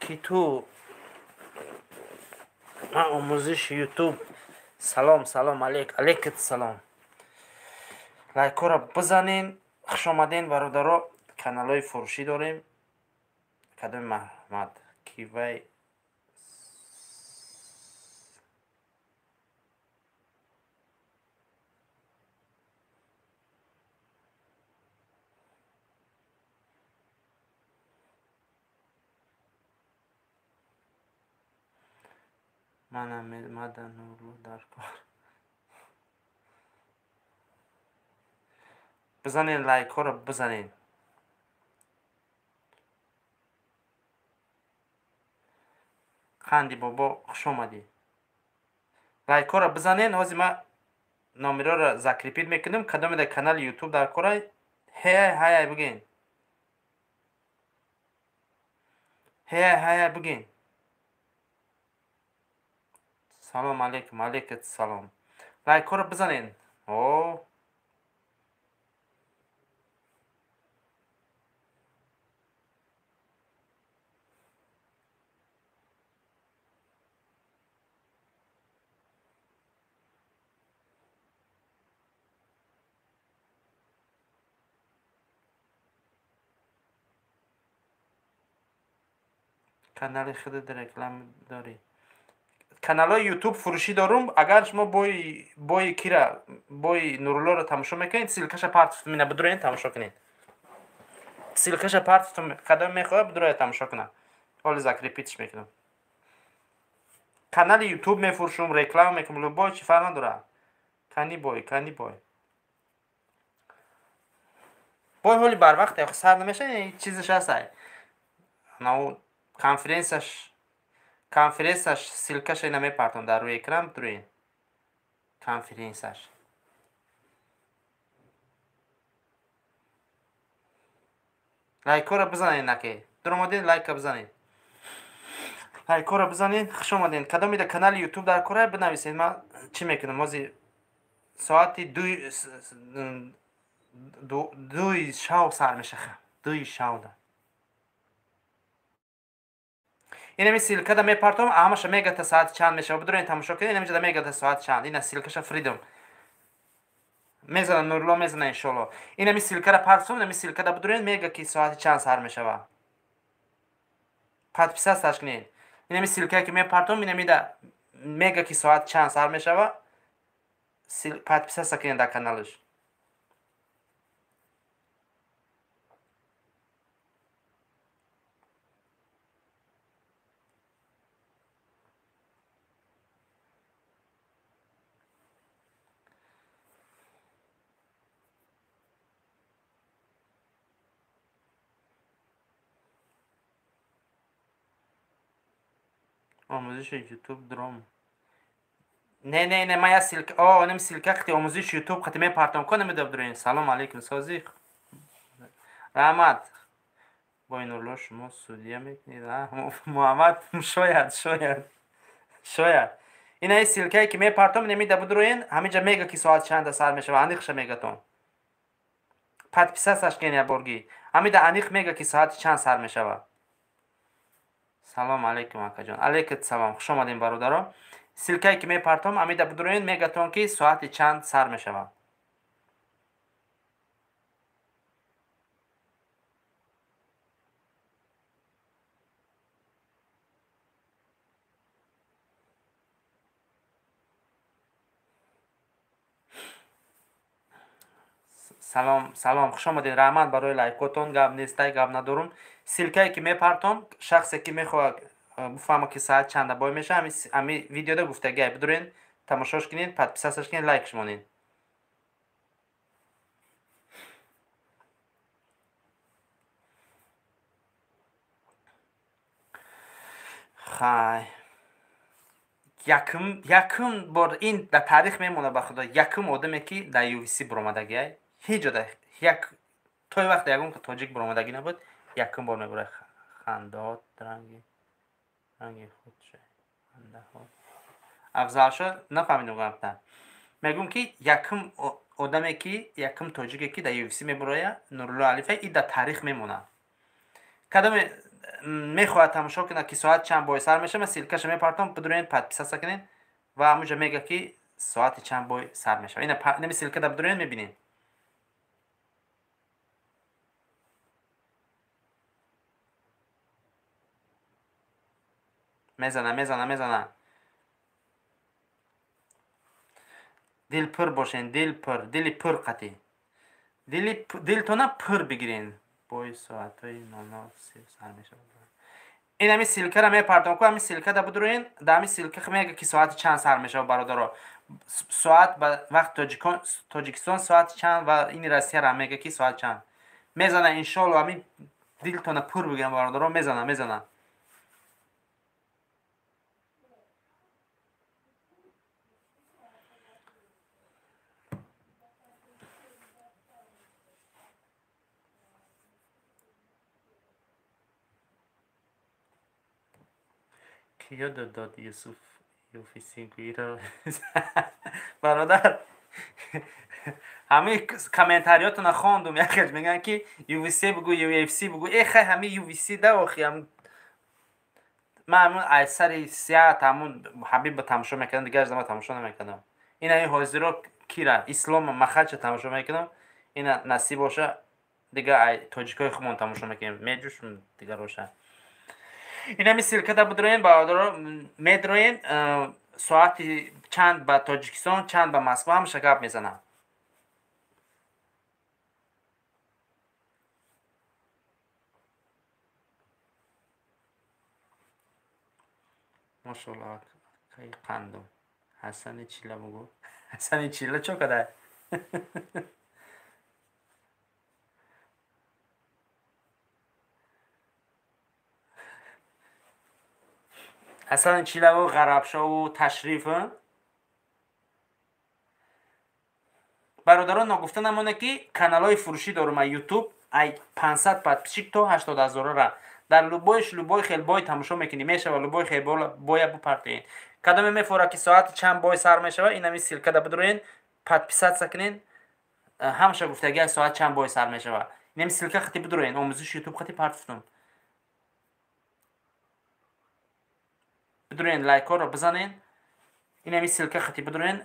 که تو آموزش یوتیوب سلام علیکت سلام لایک را بزنین. خوش آمدین برادرها. کانال های فروشی داریم. کدام محمد کیوی من مدن نورلو در کار. بزنین لایک ها را بزنین. خندی بابا خوش آمدی. لایک ها را بزنین. حاضی ما نامرا را ذکر پیل میکنیم. کدام در کانال یوتیوب در کارای هی بگین. هی بگین. سلام علیکم. علیکت سلام. لایک ها را بزنین. کانال خود در رکلام داری. کانال های یوتیوب فروشی دارم. اگر شما بوی کیرا بوی نورلو رو تماشا میکنید سیلکش پارت مینا بدرین تماشا کنید. سیلکش پارت کدام میخواد بدرین تماشا کنه. حال ذکر پیچ میکنم. کانال یوتیوب میفروشم رکلام میکنم. بوی چی فرق نداره. کانی بوی بوی حالی بر وقت سر نمیشه چیزش هست. نو کنفرانسش سیلکش اینا میپرتم در روی اکران دروین کنفرانسش. لایک را بزنین. نکه در اومدین لایک بزنین. لایک را بزنین. خوش اومدین. کدام در کانال یوتیوب در کره بنویسید. ما چی میکنم موزی ساعتی دوی شاو سر میشه. دوی شاو ده اینمی سیلکه دا میپرتم. همش میگه تا ساعت چند میشه. بدرین تماشا کنین. اینمی جدا میگه تا ساعت چند. اینا سیلکش فریدم میزنه نورلو میزنه انشالله. اینمی سیلکه را پرتم. اینمی سیلکه دا بدرین میگه که ساعت چند سر میشه. پد پیسه استش کنین. اینمی سیلکه که میپرتم اینمی دا میگه که ساعت چند سر میشه. پد پیسه است کنین در کانالش. آموزش یوتیوب درام. نه ما یا سیلک اینم سیلکه ختی آموزش یوتیوب ختی میپرتم کنم بدرین. سلام علیکم سازی رحمت. با این اولو شما سودیه میکنید. محمد شاید این ای سیلکه که میپرتم نمیده بدروین همینجا میگه که ساعت چند سر میشه و انیخش میگه تون پد پیسه سش کنی برگی همیده انیخ میگه که ساعت چند سر میشه. سلام علیکم اکا جان. علیکت سلام. خوش آمدین برادرها. سیلکه که میپرتم همیده بدروین میگه تون که ساعت چند سر میشه. سلام خوش آمدین. رحمت برای لایکاتون. گپ نیسته گپ ندارم. سیلکه که میپرتم شخصی که میخواد بفهمه که ساعت چنده بای میشه امی ویدیو دا گفته گه بدورین تماشاش کنین پد پیسش کنین لایکش مونین. خای یکم بار این در تاریخ میمونه به خدا. یکم آدمی که در یوویسی برآمدگی هیچ جا یک توی وقت یکم که تاجیک برآمدگی نبود یکم بار میبره. خندات رنگی خودشه خنده خود افضل شد. نفهمیدم گفتن میگم که یکم آدمی که یکم تاجیکی که در یوویسی میبره نورلو علیفه این در تاریخ میمونه. کدام میخواهد تماشا کنه که ساعت چند بای سر میشه، من سیلکش میپرتم بدورین подписаться کنین و همونجا میگه که ساعت چند بای سر میشه. این سیلکه در بدورین میبینین. میزنه. دل پر باشین، دل پر قطعی. دلتونه پر بگیرین. بای ساعت های 09:30 سر میشه. این همی سیلکه را میپردم که همی سیلکه دا بدروین، دا همی سیلکه میگه که ساعت چند سر میشه برادرها. ساعت به وقت تاجیکستان ساعت چند و این روسیه را میگه که ساعت چند. میزنه انشالله همی دلتونه پر بگیرن برادرها. میزنه. کی یاد داد یوسف یوفیسی گویی برادر همه کامنتاریاتون خواندم یکیش میگن که یو وی سی بگو یو اف سی بگو. ای خیلی همه یو وی سی ده آخی هم من همون اکثر سیاه همون حبیب به تماشا میکردم دیگه از تماشا نمیکردم. این همین حاضرا کی را اسلام مخرج تماشا میکردم. این نصیب باشه دیگه تاجیکای خودمون تماشا میکنیم میجوش دیگه روشن. این همین سیلکه دا بدروین برادرها میدروین ساعت چند به تاجیکستان چند به مسکو هم شگاب میزنم. ماشاءالله خیلی قندم. حسن چیله بگو. حسن چیله چو کده؟ حسن چیله و غربشا و تشریف برادران نگفته نمونه که کانال های فروشی دارم یوتیوب 500 подписчик تا 80,000 را در لوبای خیلی بای تماشا میکنی میشه و لوبای خیلی بای بپرتین کدام میفوره که ساعت چند بای سر میشه این همین سیلکه دا بدروین подписаться کنین همشه گفتگی ساعت چند بای سر میشه این همین سیلکه خطی بدروین آموزش یوتیوب خطی پرتفتم بدروین لایک ها رو بزنین این همین سیلکه خطی بدروین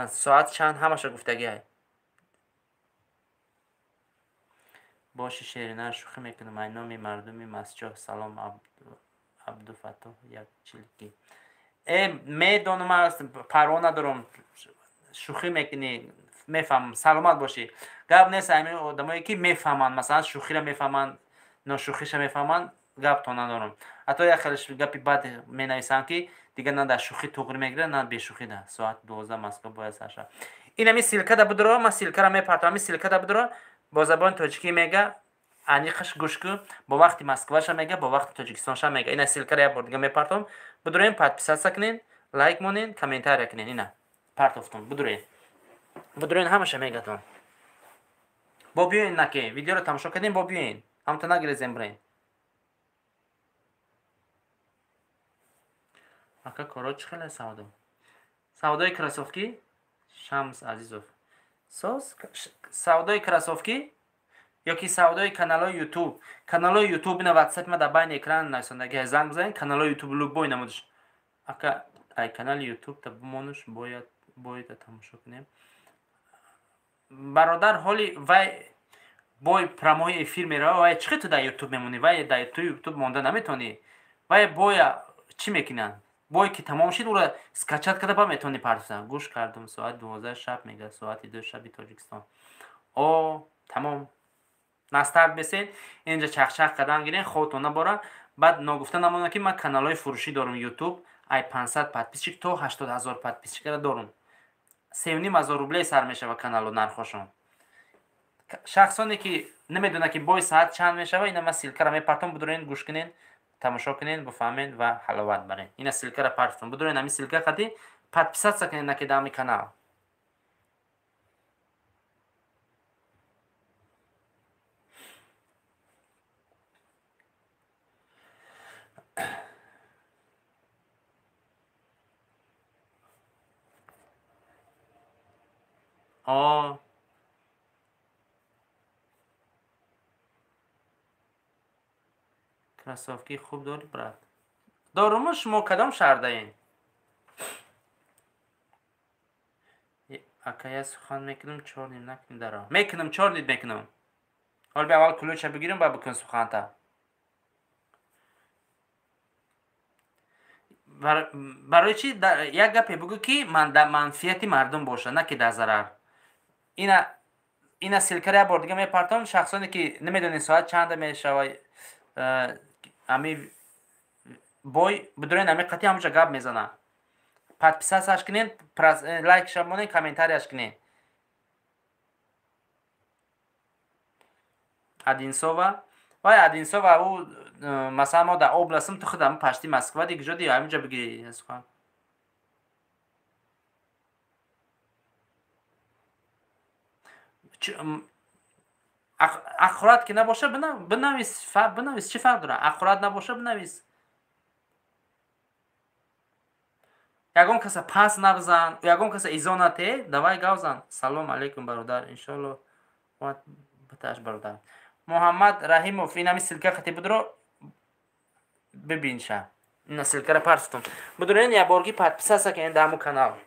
ساعت چند همشه گفتگی های باشی شیرینه شوخی میکنم این نامی مردمی مسجد سلام عبدالفتاح یک چیلکی میدونم از پروا ندارم شوخی میکنی میفهمم سلامت باشی گپ نیست همین آدمایی که میفهمن مثلا شوخی را میفهمن ناشوخیش میفهمن گپ تو ندارم حتی یک خیلیش گپی بد مینویسن که دیگه نه در شوخی توغری میگیره نه به شوخی ده ساعت 12 مسکو باید سرشه این همی سیلکه دا بدرو ما سیلکه را میپرتم همی سیلکه دا بدرو با زبان تاجیکی میگه انیقش گوش کو با وقت مسکوش میگه با وقت تاجیکستانش میگه این سیلکه را یک بار دیگه میپرتم بدروین подписаться کنین لایک مونین کامنتار کنین اینا پرتفتم بدروین همشه میگتون با بیاین نکه ویدیو رو تماشا کردین با بیاین هم تا نگریزیم برین اکا کاراچ خیلی سودای کراسوفکی شمس عزیزوف سودای کراسوفکی یا که سودای کانال های یوتیوب اینا واتساپ ما در بین اکران نشوندگی زنگ بزنین کانال های یوتیوب لوگ بوی نمودش اکا ای کانال یوتیوب تا بمونش باید تماشا کنیم برادر حالی وای بای پراموی افیر میره وای چی تو در یوتیوب میمونی وای در یوتیوب مونده نمیتونی وای بای چی میکنن بای که تمام شد او را سکچت کرده با میتونی پرتفتن گوش کردم ساعت 12 شب میگه ساعت 2 شبی تاجیکستان او تمام نستر بسید اینجا چخ کردن گیرین خودتون نبارن بعد نگفته نمونه که من کانال های فروشی دارم یوتیوب ای 500 подписчик تا 80,000 подписчик را دارم 3,500 روبله سر میشه و کانال رو نرخوشم شخصانی که نمیدونه که بای ساعت چند میشه و اینا من سیلکه را میپرتم بدورین گوش کنین تماشا کنین بفهمین و حلاوت برین اینا سیلکه را پرتم بدورین همین سیلکه خطی подписаться کنین نکی دامی کانال آه کروسافکی خوب داری برات؟ دارم. شما کدام شهر دارین؟ اکایا سخن میکنم 4 نیم نکنیم در آن میکنم 4 نیم میکنم. حال به اول کلوچه بگیرم با بکن سخن تا برای چی یک گپی بگو که من در منفیتی مردم باشه نه که در ضرر. اینا سیلکره بار دیگه میپرتم شخصانی که نمیدونین ساعت چند میشه امی بوی بدون امی قطعی همونجا گپ میزنه. подписаться کنین، لایک شمونین، کامنتاریش کنین. Одинцова وای Одинцова او مثلا ما در облستم تو خودم پشتی مسکو دیگه جدی همینجا بگی اسخوان اخورات که نباشه بنویس چی فرق داره؟ اخورات نباشه بنویس. یگان کس پاس نبزن، یگان کس ایزانته دوای گوزن. سلام علیکم برادر، انشالله وقت بتاش برادر. محمد رحیموف این همی سلکه خطی بدرو ببین شه. این سلکه را پرستم بدرو این یا بارگی подписаться که این دامو کانال.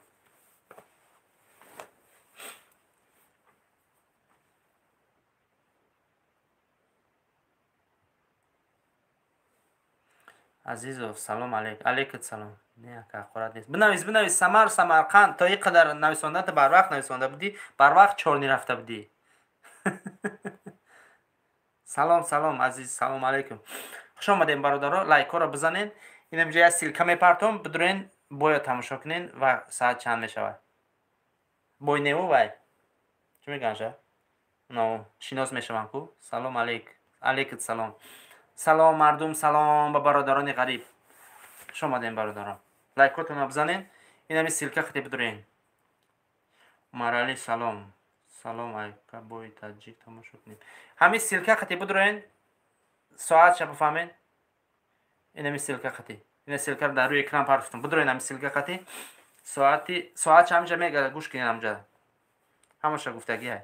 عزیزو سلام علیکم سلام. نه که اخورات نیست. بنویس سمرقند تا این قدر نویسنده تا بر وقت نویسنده بودی بر وقت چورنی رفته بودی. سلام عزیز سلام علیکم. خوش آمدین برادرها. لایک ها را بزنین. این اینجا از سیلکه میپرتم بدرین بویا تماشا کنین و ساعت چند میشود. بوی نیو وای چی میگن شه؟ نو شناس میشوم کو. سلام علیکم سلام. سلام مردم، سلام به برادران غریب. خوش آمدین برادران. لایکاتون رو بزنین. این همی سیلکه خطی بدرین. مرالی سلام علیکم بوی تاجیک تماشا کنیم. همین سیلکه خطی بدرین ساعت شب بفهمین. این همی سیلکه خطی. این سیلکه در روی اکران پرفتم بدرین همی سیلکه خطی ساعت همینجا میگه گوش کنین همینجا همونجا گفتگی های.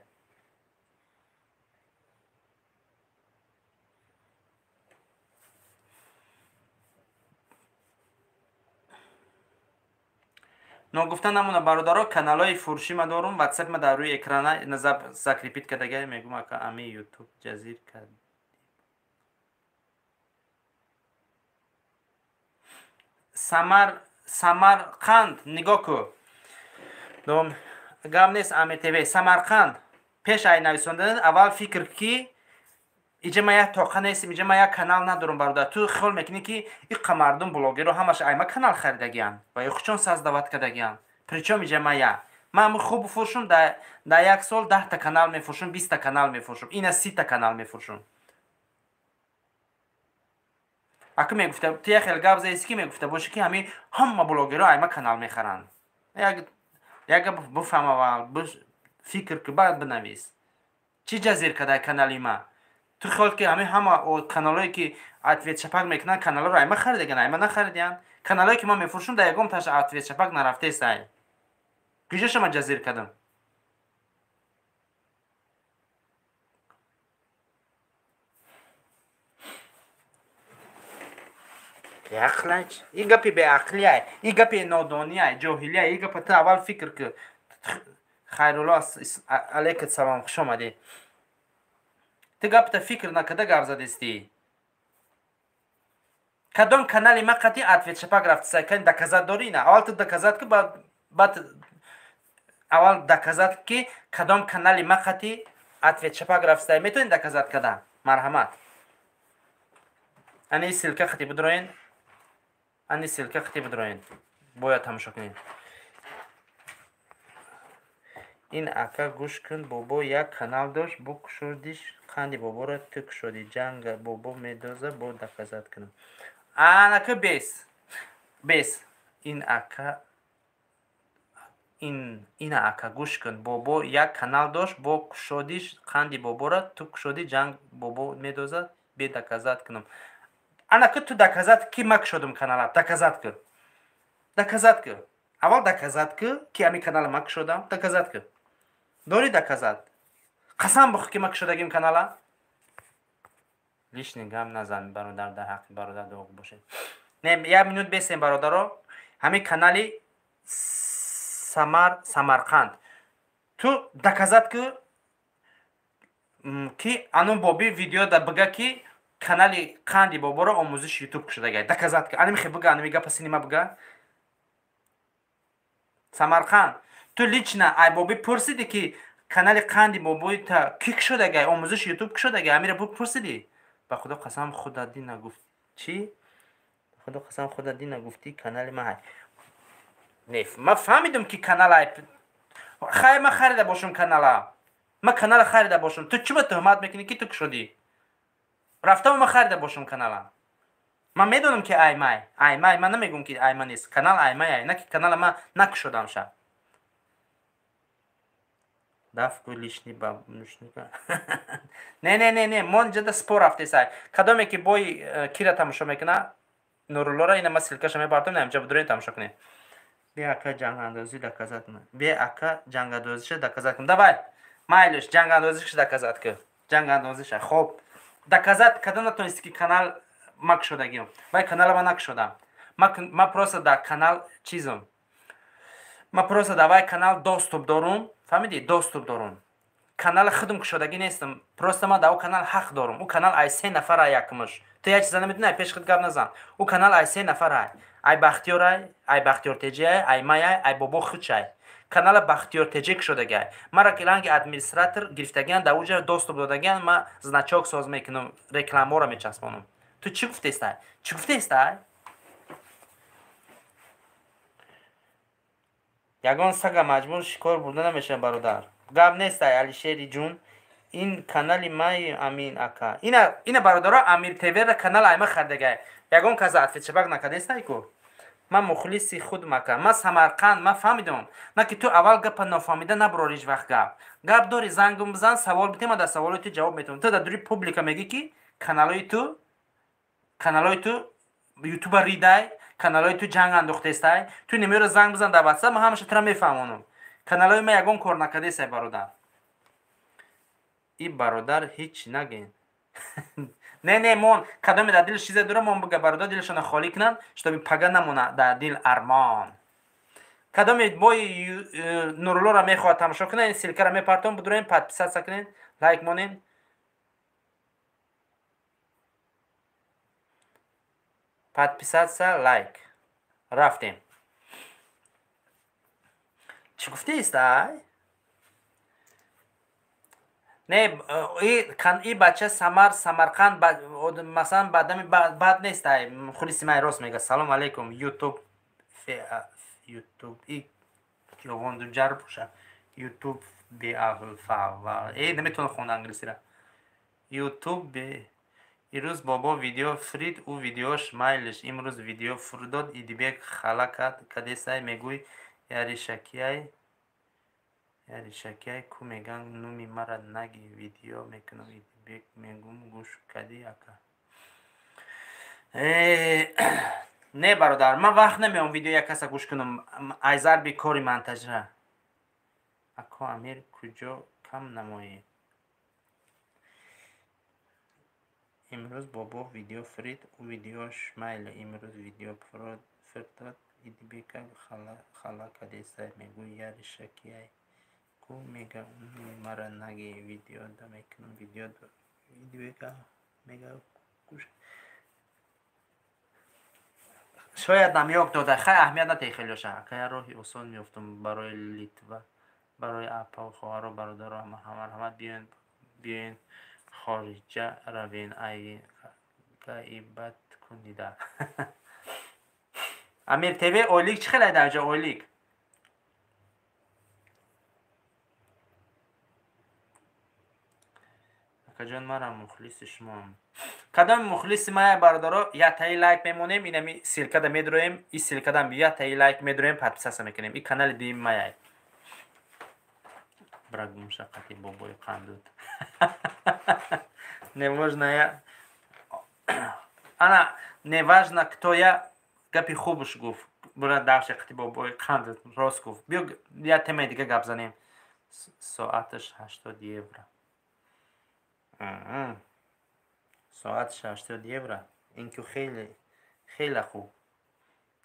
گفتن نمونه برادرها کانال های فروشی ما دارم. واتساپ ما در روی اکران نظر زکریپیت کردگی میگم که امی یوتیوب جزیر کرد. سمرقند نگاه کو دوم گام نیست. امی تیوی سمرقند پیش ای نویسنده اول فکر کی اینجا ما یک تاقه نیستیم، اینجا ما یک کانال ندارم برادر. تو خیال میکنی که این مردم بلاگر رو همش ایما کانال خریدگیان و یخچون ساز دعوت کردگیان. پرچم اینجا من خوب بفروشم در یک سال 10 تا کانال میفروشم، 20 تا کانال میفروشم، اینا 30 تا کانال میفروشم. اگه میگفته تو خیلی گپ زدی که میگفته باشه که همه بلاگرها ایما کانال میخرن. یک بفهم اول فکر که بعد بنویس چی جزیر کده کانالی ما. تو خیال که همه کانالایی که اتویت چپک میکنن کانالا رو ایما خریدن ایما نخریدن. کانالایی که ما میفروشیم در یکم تاش اتویت چپک نرفته است. کجاش ما جزیر کدم؟ عقلش این گپی به عقلیه، این گپی نادانیه، جاهلیه. این گپ تو اول فکر که خیرالله علیکم سلام خوش آمدی. تو گپ تا فکر نکرده گپ زدستی. کدام کانالی ما قطعی اتویت چپک رفت سکن دکزت داری نه. اول تو دکزت که بعد اول دکزت که کدام کانالی ما قطعی اتویت چپک رفت سای میتونین دکزت کدام مرحمت. انی سیلکه خطی بدروین. باید تماشا کنین. این اکا گوش کن بابا یک کانال داشت بو کشودیش خندی بابا را تو کشودی جنگ بابا میدازه با دکزت کنم. اکا بیس این اکا گوش کن بابا یک کانال داشت با کشودیش خندی بابا را تو کشودی جنگ بابا میدازه بی دکزت کنم. انا که تو دکزت کی مک شدم کانال دکزت کن اول دکزت که امی کانال مک شدم دکزت کن داری دکزت قسم بخور که مک شدگیم کانال лишний гам назан бародар, дар ҳаққи бародар дуо бошед. Не 1 минут бесем бародаро. Ҳамин канали Самарқанд. Ту доказат ки анун боби видео да бага ки канали Қанди Боборо омӯзиш YouTube кушодагай. Доказат ки аними хе бага, аними гапа синима бага. Самарқанд. Ту лично ай боби пурсиди ки канали Қанди Бобои та ки кушодагай, омӯзиш YouTube кушодагай. Амира бу пурсиди. Ба худо қасам худади нагуфт. Чи? Худо қасам худади нагуфти канали ма ҳай. Неф, ма фаҳмидам ки канала хай ма харида бошам канала. Ма канала харида бошам. Ту чӣ ба тӯҳмат мекунӣ ки ту кушодӣ? Рафтам ма харида бошам канала. Ма медонам ки аймай. Аймай, ма намегум ки айма нест. Канал аймай ай, на ки канала ма накушодам ша. Дафку лишни ба нушника. Не, мон ҷада спор рафтесай. Кадоме ки бой кира тамошо мекуна? Нуруллора ина ма силкаша мебартам, наимҷа будурен тамошо кунем. Бе ака ҷангандозӣ доказат кун. Бе ака ҷангандозиша доказат кун. Давай. Майлуш ҷангандозиша доказат кун. Ҷангандозиша. Хоб. Доказат кадом натонисти ки канал ма кушодагиам. Вай канала ма накушодам. Ма просто да канал чизам. Ма просто да вай канал доступ дорум. Фаҳмидӣ? Доступ дорум. Канал худам кушодагӣ нестам. Просто ма да у канал ҳақ дорум. У канал ай 3 нафар ай якмуш. Ту як чиза намедонӣ, ай пеш худ гап назан. У канал ай 3 нафар ай. Ай Бахтиёр ай, ай Бахтиёр Теҷи ай май ай Бобо Хуч ай. Канала Бахтиёр Теҷи кушодагӣ ай. Мара ки ранги администратор гирифтагиан, да уҷа доступ додагиан, ма значок соз мекунам, рекламаро мечаспонам. Ту чӣ гуфтестай? Чӣ гуфтестай? Ягон сага маҷбур шикор бурда намешавад бародар. Гап нестай Алишери ҷун. Ин канали май Амин ака. Ина бародаро Амир ТВ-ра канал айма хардагай. Ягон каза атфетшабак накадестай ку. Ма мухлиси худ мака. Ма Самарқанд ма фаҳмидам. На ки ту аввал гапа нафаҳмида набурор ҳеҷ вақт гап. Гап дори зангум бизан, савол битем, ма да саволои ту ҷавоб метавам. Ту да дури публика мегӣ ки каналои ту ютуба ридай, каналои ту ҷанг андохтестай. Ту немеро занг бизан да WhatsApp, ма ҳамаша тура мефаҳмонам. Каналои ма ягон кор накадесай бародар. И бародар ҳеҷ нагин. Не, мон кадоме дар дил чизе дора, мон бага бародар дилашона холӣ кунанд, штоби пага намона дар дил армон. Кадоме бои Нуруллора мехоҳад тамошо кунад, ин силкара мепартон, будурен подписатся кунед, лайк монен. Подписатся, лайк. Рафтем. Чӣ гуфтеистай? Не, и бача Самарқанд масалан бадами бад нестай. Хулиси май рост мега. Салом алейкум. YouTube и ёвонду ҷар боша. YouTube бе алфа. Наметавонам хонда англисира. YouTube бе ирӯз бобо видео фрид у видеош майлиш. Имрӯз видео Фурдод Идибек хала кадесай мегӯй Яришакиай ку меган нуми мара наги видео мекунам Идибек мегум гӯш кади ака. Не бародар, ман вақт намеём видео як каса гӯш кунам айзар би кори монтажра. Ако Амир куҷо кам намоӣ. Имрӯз бобо видео фрид у видеош майла. Имрӯз видео фирдод Идибека хала кадесай мегӯй Яришакиай ку мега мара наги видео да мекунам видео Идибека мега куш. Шояд намёк дода хай аҳамият натаи хелёша. Акая роҳи осон меёфтам барои Литва, барои апа хоҳаро бародаро ҳама биёен хориҷа равен ай гаибат кунида. Амир ТВ ойлик чӣ хеле дар ҷо ойлик? Акаҷон марам мухлиси шумоам. Кадоми мухлиси мая бародаро ятаи лайк мемонем, инами силкада медуроем, и силкадам ятаи лайк медуроем, подписаться мекунем. И канали дуюми маяй. Брагум шақати бобои қандуд. Неважно я. Ана неважно кто я, гапи хубуш гуфт. Бурад дар шақати бобои қандуд рост гуфт. Биё я темаи дига гап занем. Соаташ 80 евро. ساعت 80 евро. این که خیلی خوب.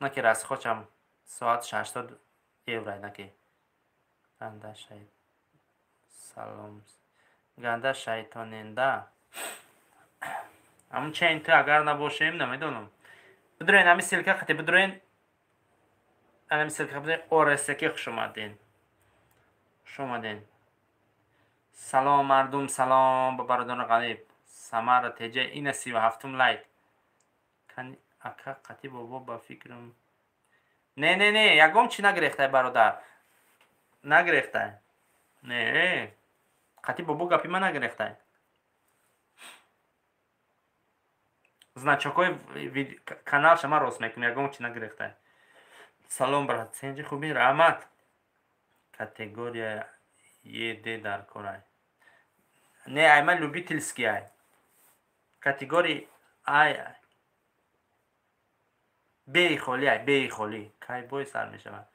نه که راست خوشم ساعت 80 евро نه که گنده شاید سلام گنده شیطاننده. همون چه تو اگر نباشیم نمیدونم. بدرین همی سلکه خطی بدرین همی سلکه بدرین آرستکی خوش اومدین. خوش اومدین. سلام مردم سلام به برادران غریب. سمر تیجه این 37م لایک. کنی اکا قطی بابا با فکرم. نه یکم چی نگرفته برادر. نگرفته. نه قطی بابا گپی من نگرفته. значокои канал шама рост мекунем ягон чи нагирехта. Салом брат, сенҷи хуби раҳмат. Категория ед дар корай. Не ай ман любительский ай. Категория ай. беи холи ай, беи холи. Кай бой сар мешавад.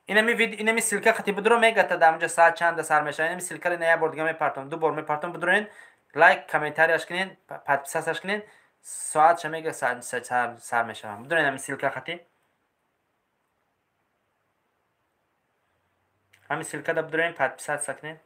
Инами силка хати будро мегата дамҷа саат чанда сар мешавад. Инами силка не я бор дига мепартам, ду бор мепартам будроин. Лайк, комментарияш кинин, подписасаш кинин. ساعت شمیگه سر میشم. بدونید همین سیلکه خطی همین سیلکه دا بدونید پد سکنید.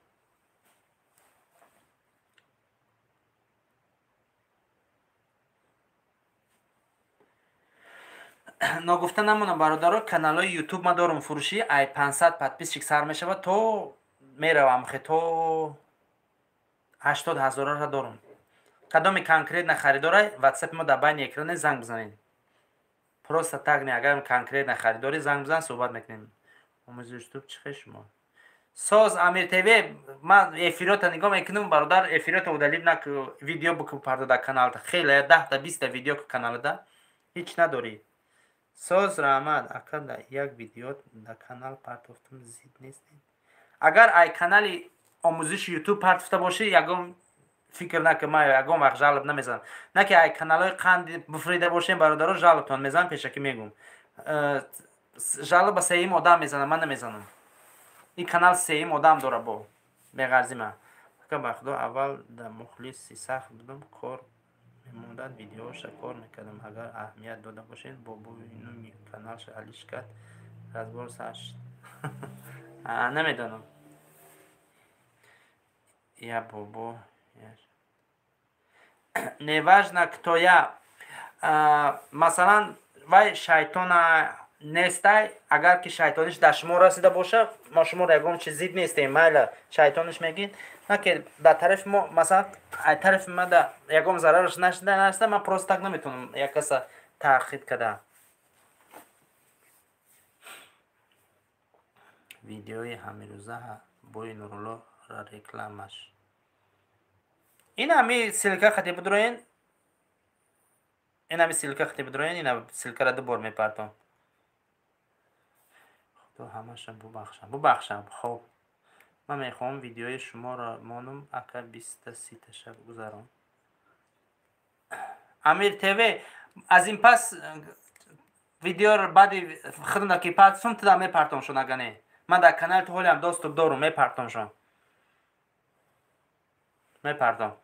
نگفته نمونه برادرها کانال های یوتیوب ما دارم فروشی ای 500 پدپیس چیک سر میشه و تو میروم خیلی تو 80,000 را دارم. کدام کانکریت نخریداری واتساپ ما در بین اکران زنگ بزنید. پروستا تاگ نه اگر کانکریت نخریداری زنگ بزن صحبت میکنیم. آموزش یوتیوب چه شما ساز امیر تیوی من افیرات نگاه میکنم برادر افیرات ودلیل نک ویدیو بکو پرده در کانال تا خیلی 10 تا 20 تا ویدیو که کانال دا هیچ نداری. ساز رحمت اکن یک ویدیو در کانال پرتفتم زید نیست. اگر ای کانال آموزش یوتیوب پرتفته باشه یگام فکر نکن ما یگام وقت جالب نمیزنم. نه که ای کانال های قند بفریده باشیم برادرها جالبتون میزنم پیشکی میگم. جالب سیم آدم میزنم من نمیزنم. این کانال سیم آدم داره با بغرضی من. که با خدا اول در مخلصی سخت بودم کار میموندن ویدیوش کار میکردم اگر اهمیت داده باشین بابا اینو می کانالش علیش کرد از بار سشت نمیدونم یا بابا неважно кто я مثلا وای شیطان نیستی اگر که شیطانش در شما رسیده باشه ما شما را یکم چیز زید نیستیم مایل شیطانش میگین نه که در طرف ما مثلا از طرف ما در یکم ضررش نشده من پروست تک نمیتونم یک کس تأخید کده. ویدیوی همیروزه بوی نورالله را ریکلامش این همی سیلکه خطی بدروین این همی سیلکه خطی بدروین این همی سیلکه را دو بار میپرتم تو همشم ببخشم خب من میخوام ویدیوی شما را مانم اکر 23 شب گذارم. امیر تیوی از این پس ویدیو را بعد خودم که پرتم تو میپرتم شون اگه من در کانال تو هم دوست دارم میپرتم شون میپرتم.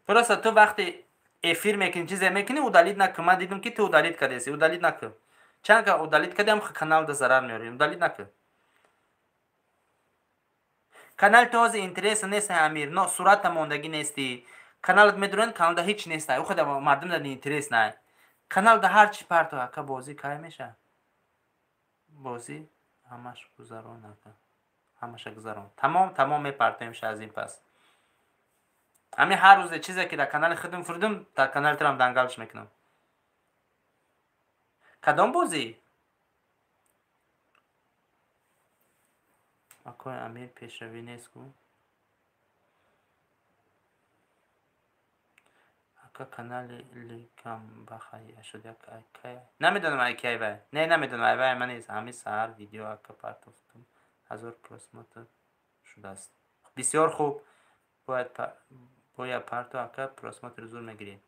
فراسته تو وقتی افیر میکنی چیزی میکنی او دلیل نکن. من دیدم که تو دلیل کردی او دلیل نکن چند که او دلیل کردی هم کانال ده ضرر میاری او دلیل نکن. کانال تو از اینترس نیست امیر نه صورت ماندگی نیستی کانالت میدونن کانال ده هیچ نیست او خود مردم ده اینترس نه کانال ده هر چی پرتو که بازی کای میشه بازی همش گذران نکن همش گذران تمام میپرتیم شه از این پس همین هر روز چیزی که در کانال خودم فردم در کانال ترم دنگالش میکنم. کدام بازی؟ اکوی امیر پیشروی نیست کو؟ اکا کانال لیکم بخوایی شد یک ایکی نمیدونم ایکی وای نه نمیدونم ایکی من نیست همین سهر ویدیو اکا پرتفتم 1000 پرسمت شده است بسیار خوب باید پرتو اکا پرسمت رو زور میگیری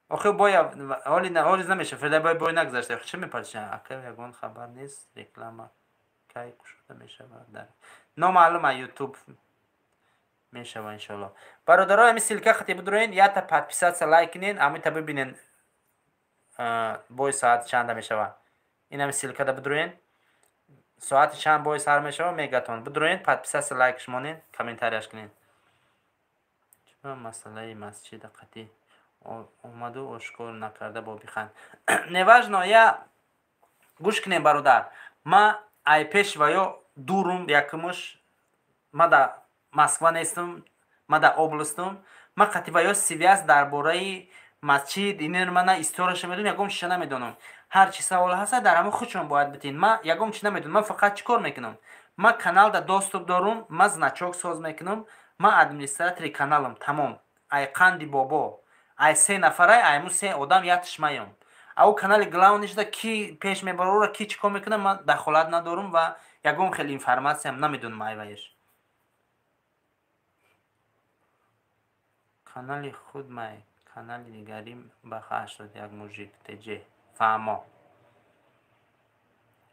آخه باید حالی نمیشه فرده باید نگذاشته چه میپرشه اکا یکان خبر نیست ریکلام کی کشوده میشه در نامعلومه یوتیوب мешава иншаллоҳ. Бародаро, ҳами силка хати бидурен, я та подписаться лайк кинен, ами та бибинен бой соат чанда мешава. Ин ҳами силка да бидурен. Соати чанд бой сар мешава мегатон. Бидурен, подписаться лайк шмонен, комментарияш кинен. Чуба масъалаи масҷида қатӣ омаду ошкор накарда бо бихан. Неважно, я гӯш кинем бародар. Ма ай пеш ва ё дурум якумуш ма да Москва нестум, ма да областум. Ма қатӣ ва ё связ дар бораи масҷид инер мана историyaша медонам, ягом чиша намедонам. Ҳар чи савол ҳаста дар ҳама худшон бояд битин. Ма ягом чи намедонам. Ма фақат чӣ кор мекунам? Ма канал да доступ дорум, ма значок соз мекунам. Ма администратори каналам тамом. Ай қанди бобо. Ай 3 нафарай, ай му 3 одам ятш маём. Ау канали главнишда ки пеш мебарора, ки чӣ кор мекунам, ма дахолат надорум ва ягом хел информатсиям намедонам айваеш. канали худ май, канали дигарим ба 81 мужик теҷе фаҳмо.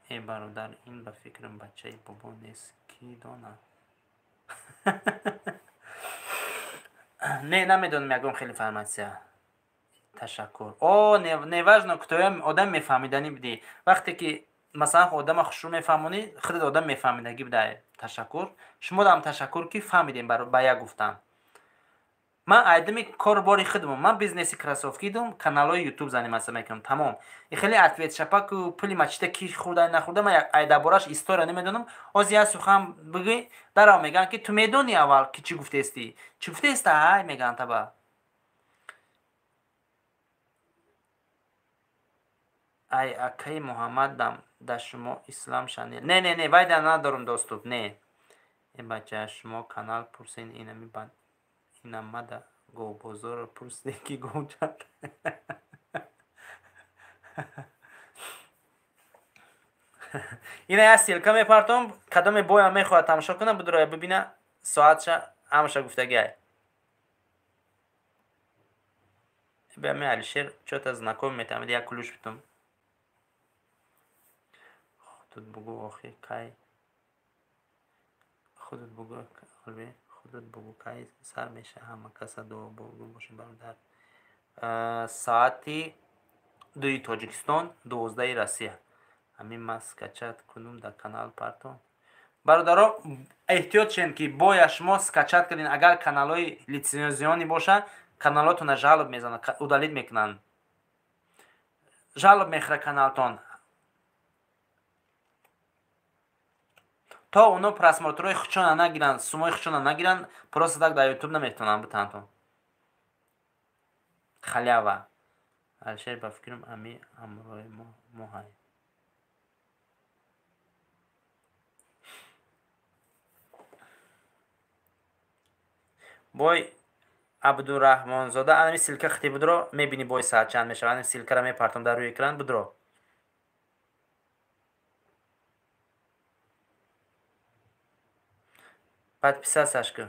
Эй бародар, ин ба фикрам бачаи бобо нест, ки дона. Не, намедонам ягон хел информатсия. Ташаккур. О, неважно, ктоям одам мефаҳмидани биди. Вақте ки масалан одама хушрӯ мефаҳмонӣ, худат одам мефаҳмидагӣ бидай. Ташаккур. Шумо дам ташаккур ки фаҳмидем ба як гуфтам. Ман айдами кор бори худам. Ман бизнеси кроссовки дом, каналои YouTube заниматься мекунам. Тамом. И хеле ответ шапаку пули мачита ки хурда нахурда ман айда бораш история намедонам. Оз я сухан биги дарав меган ки ту медони аввал ки чӣ гуфтести? Чӣ гуфтеста? Ай меган таба. Ай акаи Муҳаммадам да шумо ислам шанид. Не, вай да надорум доступ. Не. Э бача шумо канал пурсин инами банд. Инама да говбозор пурсиде ки говчат. Ина я силка мепартом, кадоме боя мехоҳад тамошо кунам, бидуро бибина соатша ҳамаша гуфтагиай. Беами Алишер чота знаком метамид як кулуш битум. Худут бугу охи кай. Худут бугу албе. Худут бугу кай сар меша ҳама каса дуо бугу бошем бародар. Соати 2 Тоҷикистон, 12 Россия. Ҳамин мас скачат кунум дар канал партон. Бародаро, эҳтиёт шен ки боя шумо скачат кардин, агар каналои лицензионӣ боша, каналотона жалоб мезанад, удалид мекунанд. Жалоб мехӯра каналтон. То оно просмотрҳои худшона нагиранд, сумои худшона нагиранд, просто так дар YouTube наметавонанд битантон. Халява. Алишер ба фикрам ами амрои мо ҳай. Бой Абдураҳмонзода, ами силка хити будро мебини бой саат чанд мешавад. Ами силкара мепартам дар рӯи экран будро. Подписаться ку.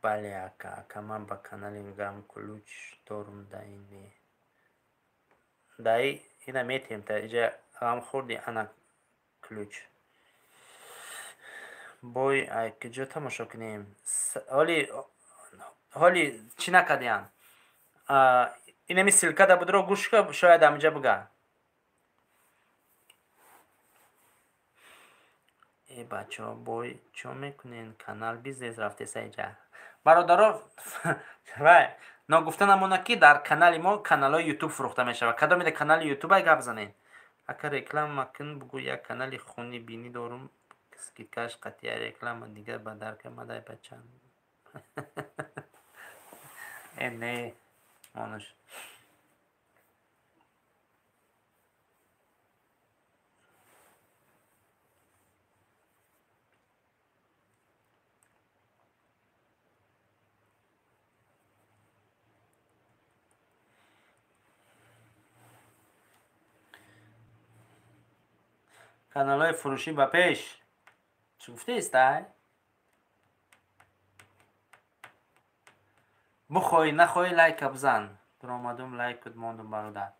Бале ака ман ба канали гам кулуч дорум даини. Дай ина метем та иҷа гам хурди ана ключ. Бой ай киҷо тамошо кунем. Ҳоли чӣ накардиян? Инами силкада будро гӯшка шояд амиҷа буга. Э бачаҳо бой чо мекунен? Канал бизнес рафтеса иҷа. Бародаро, вай ногуфта намона ки дар канали мо каналои YouTube фурӯхта мешавад. Кадомида канали YouTube ай гап занен? Ака реклама кун бугӯ як канали хуни бинӣ дорум. Скидкаш қатъия реклама дигар ба дарка мадай бачан. Э не монуш. каналҳои фурӯшӣ ба пеш. Чӣ гуфтаистай? Бухоҳӣ, нахоҳӣ лайка бизан. Дуромадум лайк куд мондум бародар.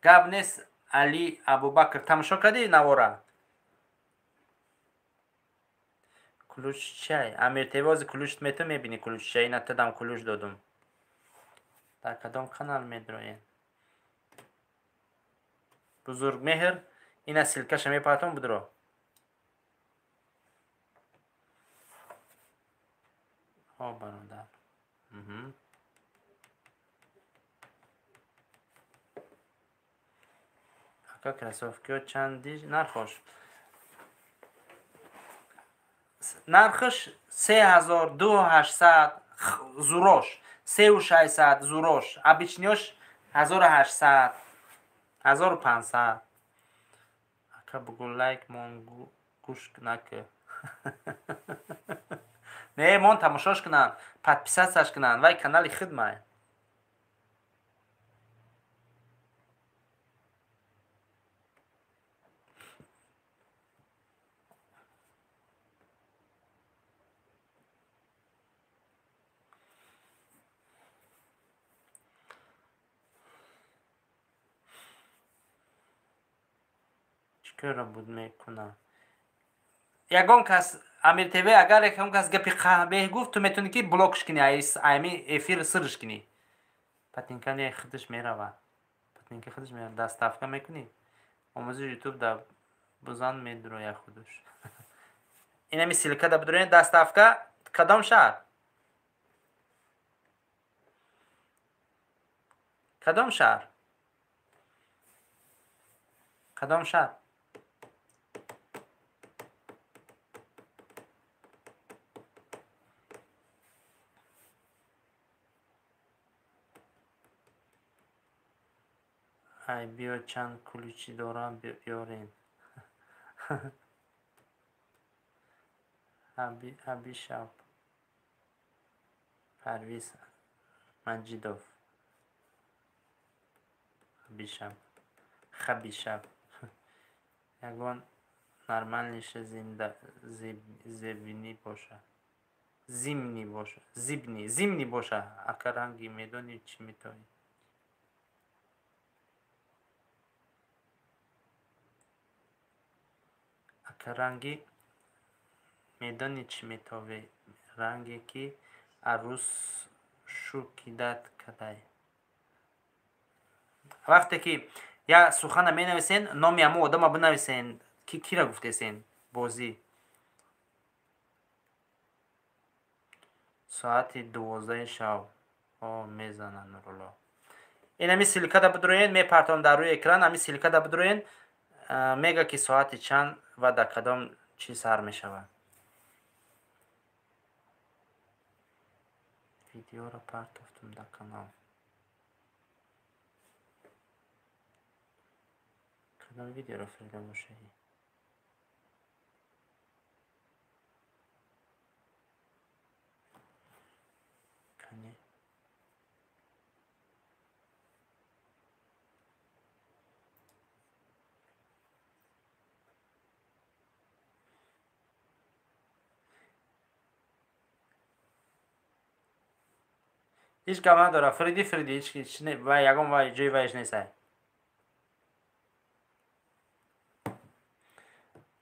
гап нест. Али Абубакр тамошо кардӣ навора? Кулуч чай. Амир Тевози кулучт мету мебини кулуч чай. Ина тадам кулуч додум. Дар кадом канал медроен? Бузургмеҳр. Ина силкаша мепартон будро. О бародар. Ака красовкиҳо чанди нархош? Нархш 3000, 2800 зурош, 3600 зурош, обычниёш 1800, 1500. Ака бугу лайк мон гӯш нака. Не, мон тамошош кунанд, подписатсияш кунанд, вай канали хидмай. Чикора буд мекунам. Ягон кас Амир ТВ агар ягон кас гапи қаҳбеҳ гуфт, ту метуни ки блокш кунӣ, айми эфир сирш кунӣ. Патинка не худаш мерава. Патинка худаш мерава. Даставка мекунӣ. Омӯзиш ютуб да бузан медроя худаш. Инами силка да бидроен даставка кадом шаҳр? Кадом шаҳр? Кадом шаҳр? Ай биё чанд кулучи дорам биёрен. Абишаб Парвиз Маҷидов. Абишаб Хабишаб. Ягон нормальниша зебини боша. Зимни боша. Ака ранги медони чӣ метавонӣ? Ака ранги медони чӣ метавонӣ? Ранге ки арӯз шукидат кадай. Вақте ки я сухана менависен, номи ҳамон одама бинависен, ки кира гуфтесен бозӣ. Соати 12 шаб. О мезана Нурулло. Инами силкада бидроен мепартон дар рӯи экран, ами силкада бидроен мега ки соати чанд ва дар кадом чӣ сар мешавад. Видеоро партофтум дар канал. Кадом видеоро фирида бошаи? Кане. هیچ کم نداره. فریدی هیچ نه و یکم و جای وایش نیست.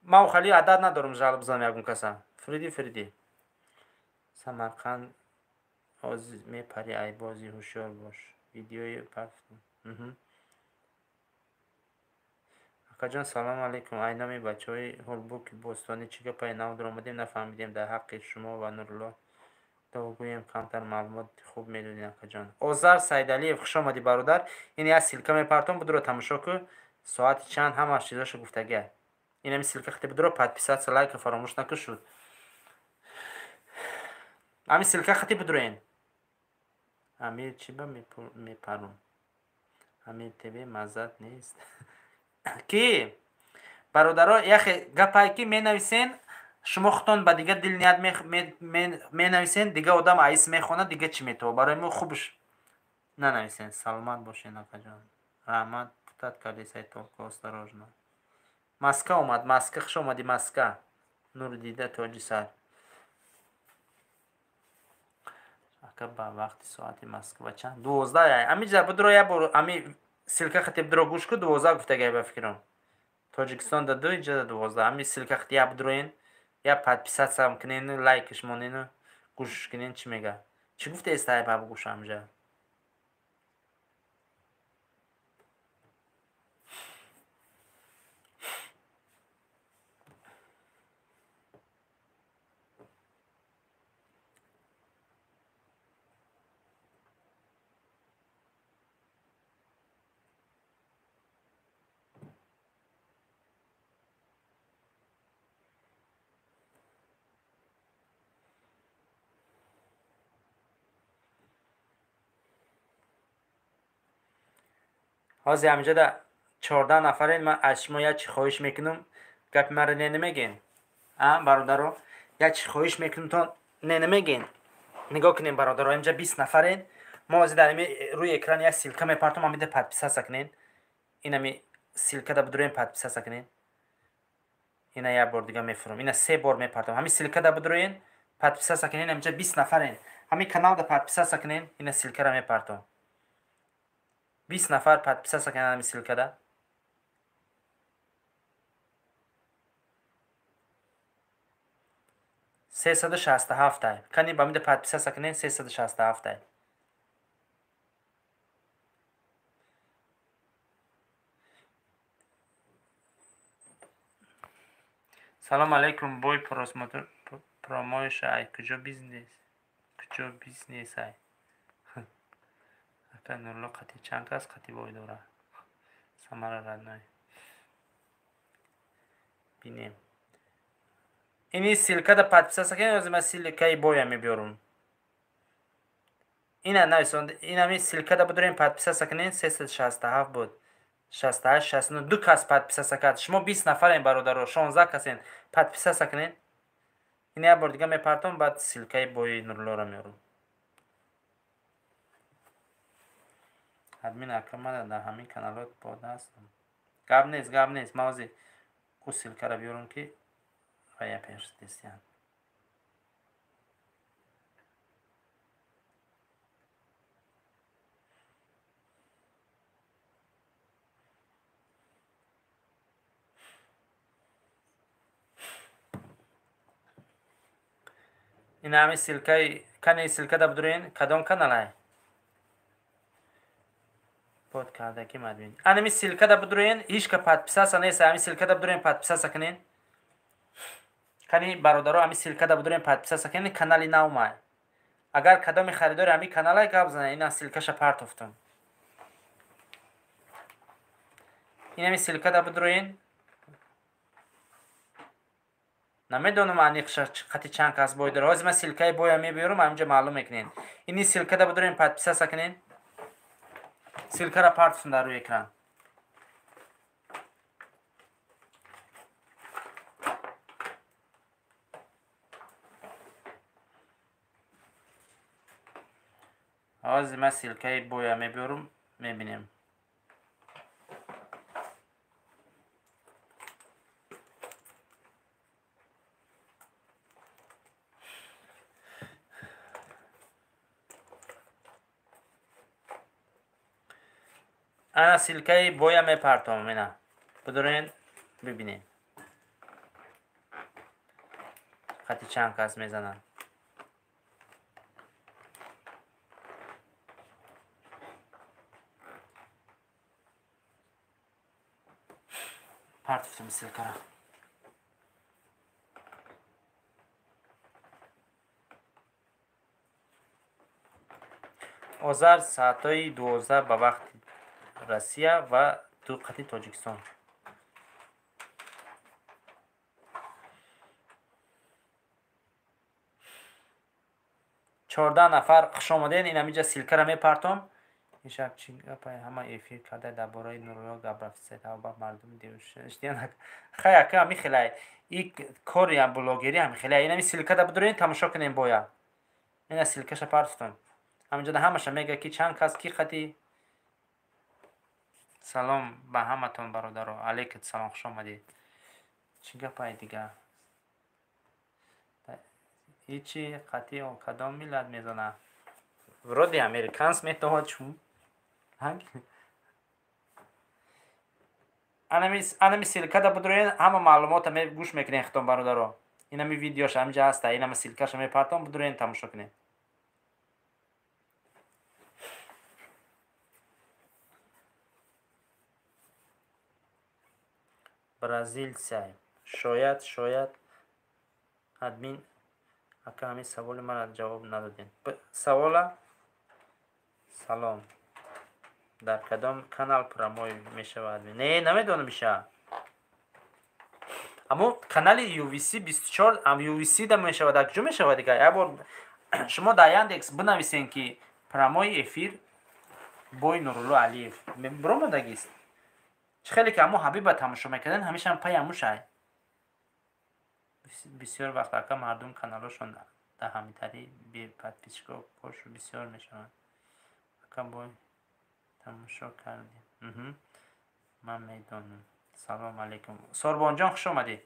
ما خالی عدد ندارم جالب بزنم یکم کسا. فریدی سمرقند از میپری ای بازی هوشیار باش. ویدیوی پفتم. اکا جان سلام علیکم. اینامی بچهای هولبوک بوستانی چیکار پای نام درآمدیم نفهمیدیم در حق شما و نورالله. تو گویم کمتر معلومات خوب میدونی اکا جان. آذر سیدعلیف خوش آمدی برادر. این از سیلکا میپرتم بدرو تماشا کو. ساعت چند همه چیزاشو گفتگی. این هم سیلکا خطی بدرو подписаться لایک فراموش نکن شد. امی سیلکا خطی بدروین. امیر چی با میپرم. امیر تیوی مزد نیست. کی برادرها یخ گپایی که مینویسین شما خودتون با دیگه دل نیت مینویسین دیگه آدم عیس میخونه دیگه چی میتونه برای ما خوبش ننویسین. سلامت باشین آقا جان. رحمت پتت کلیسای توکو استراجنا. مسکه اومد. مسکه خوش اومدی. مسکه نور دیده تاجی سر اکا با وقتی ساعتی مسکه و چند 12 امی جا بدرو یا برو امی силка хати бидро гӯш ку 12 гуфтагай ба фикрам. Тоҷикистонда 2, иҷода 12. Ҳами силка хати я бидроин, я подписатсия кунен, лайкиш монен, гӯш кунен чӣ мега. Чӣ гуфтаестай ба гӯшам ҷа? ҳозир ҳаминҷода 14 нафарен. Ман аз шумо як чӣ хоҳиш мекунам, гапи маро не намегин. Бародаро, як чӣ хоҳиш мекунам, то не намегин. Нигоҳ кунед бародаро, инҷа 20 нафарен. Мо ҳозир дар рӯи экран як силка мепартам, ҳамида подписатсия кунен. Инами силкада бидурен, подписатсия кунен. Ина як бор дига мефурам. Ина 3 бор мепартам. Ҳами силкада бидурен, подписатсия кунен. Ҳаминҷа 20 нафарен. Ҳами каналда подписатсия кунен. Ина силкара мепартам. 20 нафар подписатсия кунен ҳами силкада. سیصد و شصت و هفت ای کنی با میده پادپیسا کنین 367 ای. سلام علیکم بوی پروموش ای کجا بیزنس ای اکا نورلو قطی چند کس قطی بوی دوره سمارا ردنای بینیم. اینی سیلکا подписаться کنین. از من سیلکای بویا میبیارم. اینا نایسون. اینا می سیلکا بدورین подписаться کنین. 367 بود. 68 69 دو کس подписаться کرد. شما 20 نفرین برادر. 16 کسین подписаться کنین. اینا بار دیگه میپرتم بعد سیلکای بوی نورلو را میارم. ادمین اکرام در همین کانالات بود هستم. گاب نیست موزی او سیلکا را بیارم که یا پیش دستیان. این همه سیلکای کنی سیلکا دا بدورین کدام کانال های بود کرده که مدوین انمی سیلکا دا بدورین هیچ که подписаться نیست. همین سیلکا دا بدورین подписаться کنین. کنی برادرها همین سیلکا دا بدورین подписаться کنین. کانالی ناومای اگر کدام خریدار همین کانال های گاب زنه اینا سیلکاش پارت افتم. این همین سیلکا دا بدورین نمیدونم انیخش خطی چند کس بوی داره. از من سیلکای بویا میبیارم همینجا معلوم میکنین. اینی سیلکا دا بدورین подписаться کنین. سیلکا را پارت افتم در روی اکران. از من سیلکای بویا میبیارم میبینیم. انا سیلکای بویا میپرتم. اینا بدورین ببینین خطی چند کس میزنن. پارت افتم سیلکا را. آذر ساعتای 12 به وقت روسیه و 2 قطعی تاجیکستان. چهارده نفر خوش آمدین. این همینجا سیلکا را میپرتم. این شب چی گپای همه ایفیر کرده درباره نورلو گپ رفته تا با مردم دیوش اشتیان خیلی که همین خیلی این کاری هم بلاگری هم خیلی. این همین سیلکا دا بدورین تماشا کنین بویا. این سیلکاش پرتم. همینجا ده همش میگه که چند کس کی خطی. سلام به همتون برادرها. علیکم سلام خوش آمدید. چی گپای دیگه هیچی قطعی و کدام میلاد میزنه. ورودی امریکانس میتواد چون هنگ анами силкада будуроен ҳама маълумота гӯш мекунед хитон бародаро. Инами видеош ҳамҷа ҳаста. Инами силкаша мепартон будуроен тамошо кунед. Бразилия. Шояд админ ака ҳамин саволи мара ҷавоб надодем. Савола салом. Дар кадом канал промой мешавад? Не, намедонам иша. Аммо канали UVC 24 ам UVC да мешавад. Акҷо мешавад дига. Ябор шумо дар Яндекс бинависен ки промой эфир бой Нурулло Алиев биромадагист. چه خیلی که امو حبیب تماشا میکردن همیشه هم پای امو شای بسیار وقت اکا مردم کانالشون در همیتری بی پادپیچکو پوش بسیار میشون اکا بای تماشا کردیم من میدونم. سلام علیکم ساربان جان، خوش آمدی.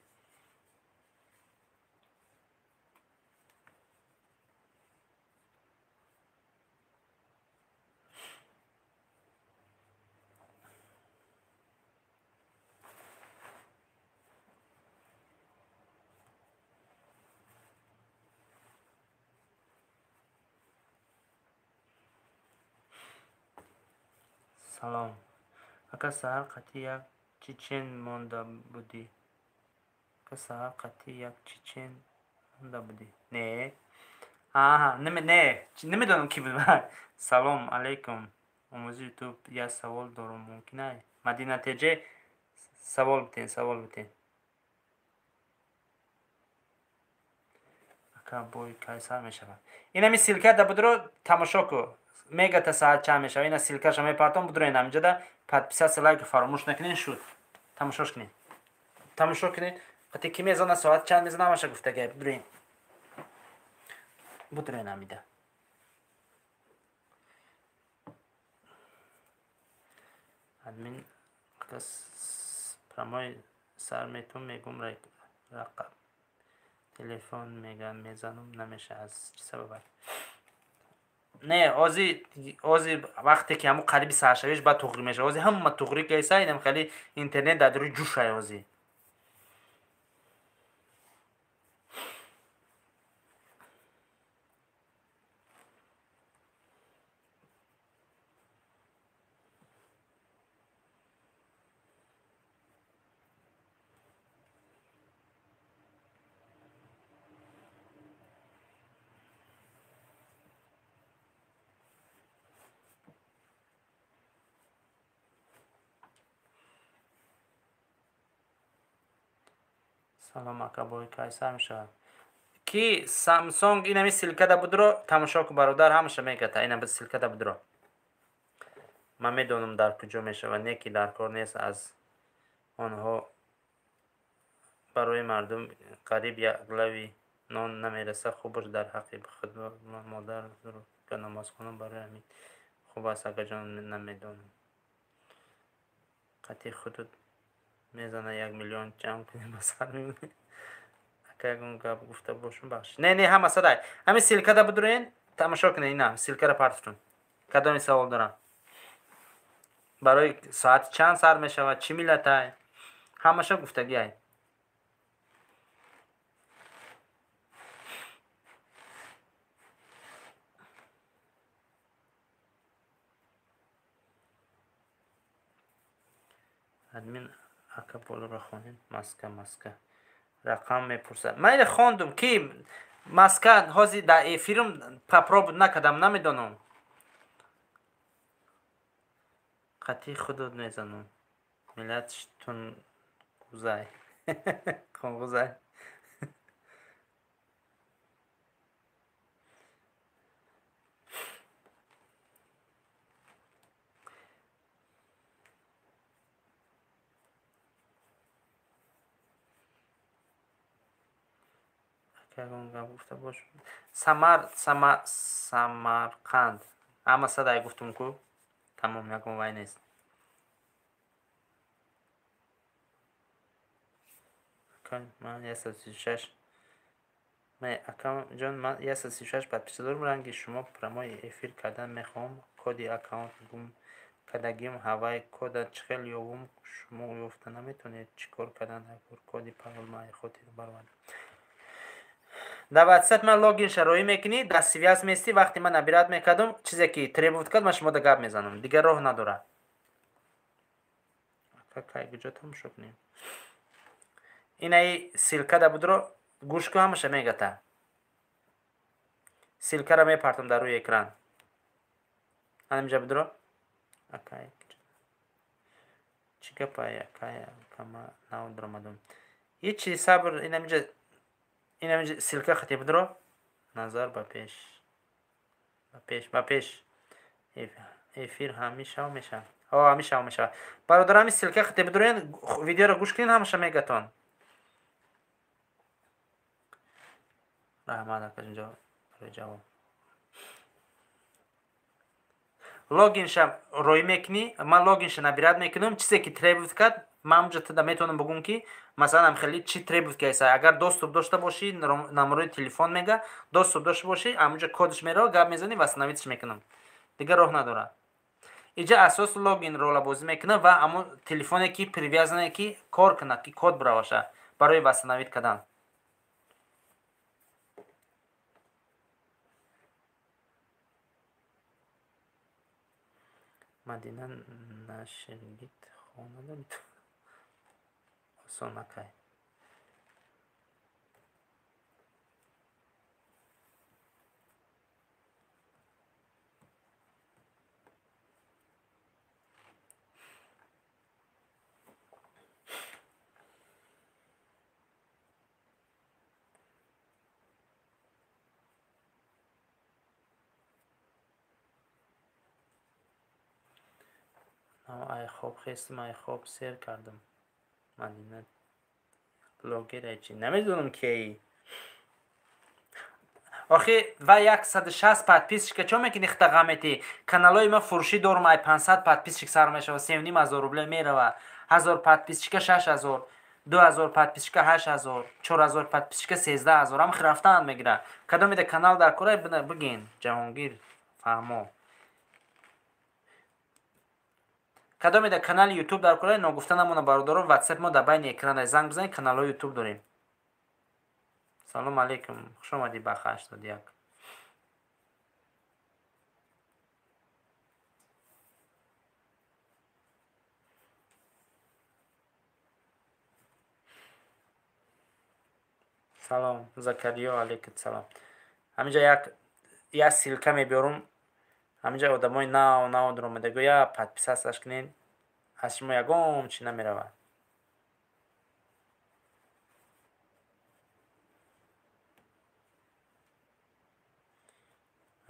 سلام اکا سهر قطعی یک چیچن مانده بودی. اکا سهر قطعی یک چیچن مانده بودی. نه آها نه نمیدونم کی بود. سلام علیکم. امروزی یوتیوب یک سوال دارم، ممکنه مدینه نتیجه سوال بتین. اکا بوی کایسر میشود. این همی سیلکت دا بدرو تماشا کو. میگه تا ساعت چند میشه. اینا سیلکش هم میپرتون بدرو این همینجا دا подписаться لایک فراموش نکنین. شد تماشاش کنین. تماشا کنین. وقتی کی میزنه ساعت چند میزنه همشه گفته گه بدرو این همیده. ادمین کس پرمای سر میتون میگم رقم تلفن میگم میزنم نمیشه. از چه سبب؟ نه آزی وقتی که همون قریبی سرشویش بعد تغری میشه. آزی هم تغری کیسه اینم خیلی اینترنت در روی جوش های آزی. سلام اکا بای کایسر میشه کی سامسونگ اینمی سیلکه دا بدرو تماشا کو برادر همشه میگه اینم به سیلکه دا بدرو. من میدونم در کجا میشه و نیکی در کار نیست از آنها برای مردم قریب یک لوی نان نمیرسه. خوبش در حقی خود مادر رو که نماز کنم برای همین خوب است. اگه جان نمیدونم قطعی خودت میزنه 1 میلیون جمع کنیم بسر میمونه. اگه اون گپ گفته باشم بخش. نه همه صدای همین سیلکه دا بدروین تماشا کنه. اینا سیلکه را پرتتون. کدامی سوال دارم برای ساعت چند سر میشه و چی ملت های همشا گفتگی های. ادمین اکا بالا را خوانید. مسکه رقم میپرسد. من اینه خواندم کی مسکه هازی در ای فیلم پپرا بود نکدم نمیدونم. قطعی خودت میزنم ملتشتون گوزای کن گوزای. که اون گفته باش سمرقند اما صدای گفتم کو تمام نکن وای نیست. من 136 من اکانت جان من 136 подписчик دارم. رنگ شما پرمای افیر کردن میخوام. کدی اکانت گم کدگیم هوای کد چخل یوم شما یافته نمیتونید چیکار کردن کد پاگل خودی رو برآورد. در واتساپ من لاگین شروعی میکنی دست سویاز میستی وقتی من نبیرات میکردم چیزی که تریبوت کرد من شما در گپ میزنم دیگه راه نداره. کای گجا تم شد نیم این ای سیلکه دا بود رو گوش که همشه میگه سیلکه را میپرتم در روی اکران همینجا بود رو اکای چی گپای اکای کما ناو درمدم هیچی صبر این سیلکه خطی بود رو نظر با پیش افیر همیشه میشه همیشه برادرم سیلکه خطی بود رو ویدیو رو گوش کنین همشه میگه تون رحمت کنید اینجا روی جواب لогин ша рой мекунӣ ман логинша набирад мекунам чизе ки требует кард ман ҳамҷо тада метавонам бигӯм ки масалан амхели чӣ требует кайса агар доступ дошта бошӣ номерои телефон мега доступ дошта бошӣ амҷо кодаш мерава гап мезанӣ васновитиш мекунам дигар роҳ надорад инҷа асоси логин рола бозӣ мекунад ва амон телефоне ки привязане ки кор кунад ки код бираваша барои васновит кардан مدینه نشنگید خانه دارید آسان ای خوب خستم ای خوب سیر کردم مدینه لاگر چی نمیدونم کی آخه و 160 подписчик чё мекини хтагамати каналои ма фурӯшӣ дорум ай 500 подписчик сар мешава 3500 рубля мерава 1000 подписчика 6000 2000 подписчика 8000 4000 подписчика 13000 ам рафтан мегира кадомида канал дар кора бигин ҷаҳонгир фаҳмо кадомида канали ютуб дар кора ногуфта намона бародарон ватсап мо дар байни экран занг бизанед каналҳои ютуб дорем салом алейкум хуш омадӣ ба 81 салом закариё алейкум салом ҳаминҷа як силка мебиёрум ҳаминҷа одамои нав дуромада гӯя подписасаш кунед аз шумо ягон чӣ намеравад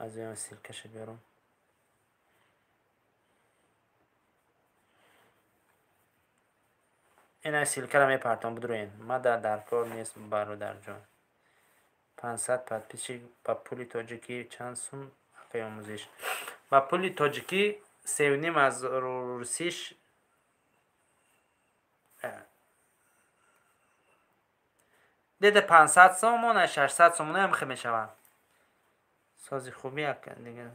аз ин силкаша биёрум ин силкара мепартам бидурен мада дар кор нест бародарҷон 500 подписчик ба пули тоҷикӣ чанд сум акай омӯзиш ба пули тоҷикӣ 3.5 аз русиш деда 500 сомона 600 сомона ҳам хе мешавад сози хуби ака дига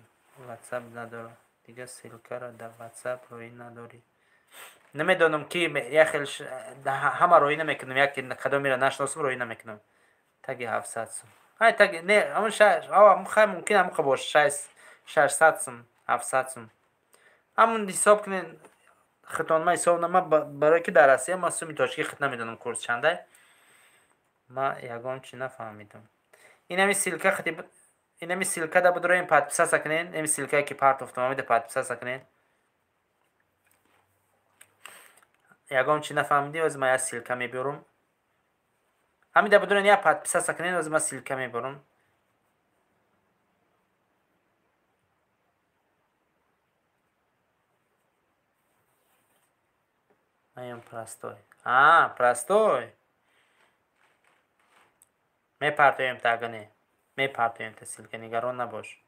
ватсап надора дига силкара дар ватсап роӣ надорӣ намедонам ки як хел ҳама роӣ намекунам як кадомира нашносам роӣ намекунам таги 700 сум ай таги не амн хай мумкин амн бош 600 сум 700 сум амн ҳисоб кунед хитонма ҳисоб нама барои ки дар россия ма суми тоҷикӣ хит намедонам курс чандай ма ягон чӣ нафаҳмидам инами силка хити инами силка да будро ин подписаса кунед ин силкае ки партофтам амида подписаса кунед ягон чӣ нафаҳмидӣ оз ма як силка мебиёрум амида будро як подписаса кунед оз ма силка мебиёрум аям простой простой мепартоем тагане мепартоем та силка нигарон набош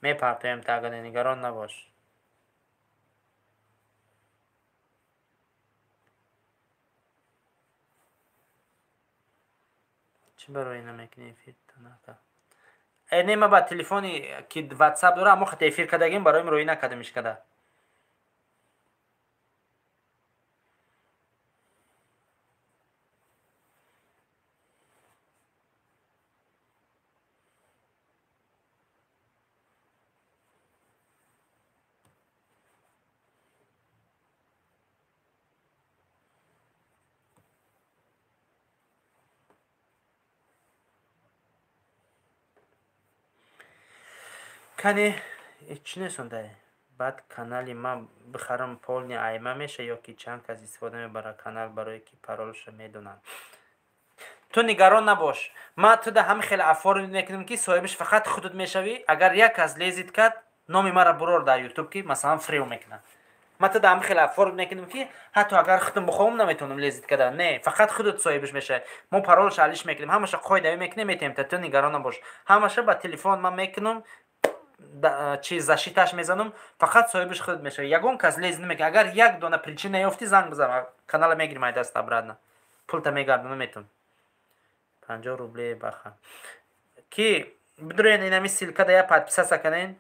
мепартоем тагане нигарон набош چی برای نمیکنی افیر تنها اینه ما با تلفنی که واتساپ داره اما خط افیر کردگیم برای روی نکردمش کرده. کنی چی نسونده بعد کانالی من بخرم پولنی ایما میشه یا که چند کس استفاده میبره کانال برای که پرولش میدونن. تو نگران نباش ما تو ده همه خیلی افار میکنیم که صاحبش فقط خودت میشوی. اگر یک از لیزید کرد نام مرا برور در یوتیوب که مثلا فریو میکنن ما تو ده همه خیلی افار میکنیم که حتی اگر خودم بخوام نمیتونم لیزید کردن نه فقط خودت صاحبش میشه. ما پرولش علیش میکنیم همش قاعده میکنیم میتیم تو نگران نباش همش با تلفن من میکنم چیز زشیتش میزنم فقط صاحبش خود میشه. یگون کس لیز نمیکنه. اگر یک دونه پریچین نیافتی زنگ بزن کانال میگیریم ای دست برادنا پول تا میگردونم میتون 50 روبلی بخا کی بدرین اینمی سیلکا ده یا پادپیسا کنین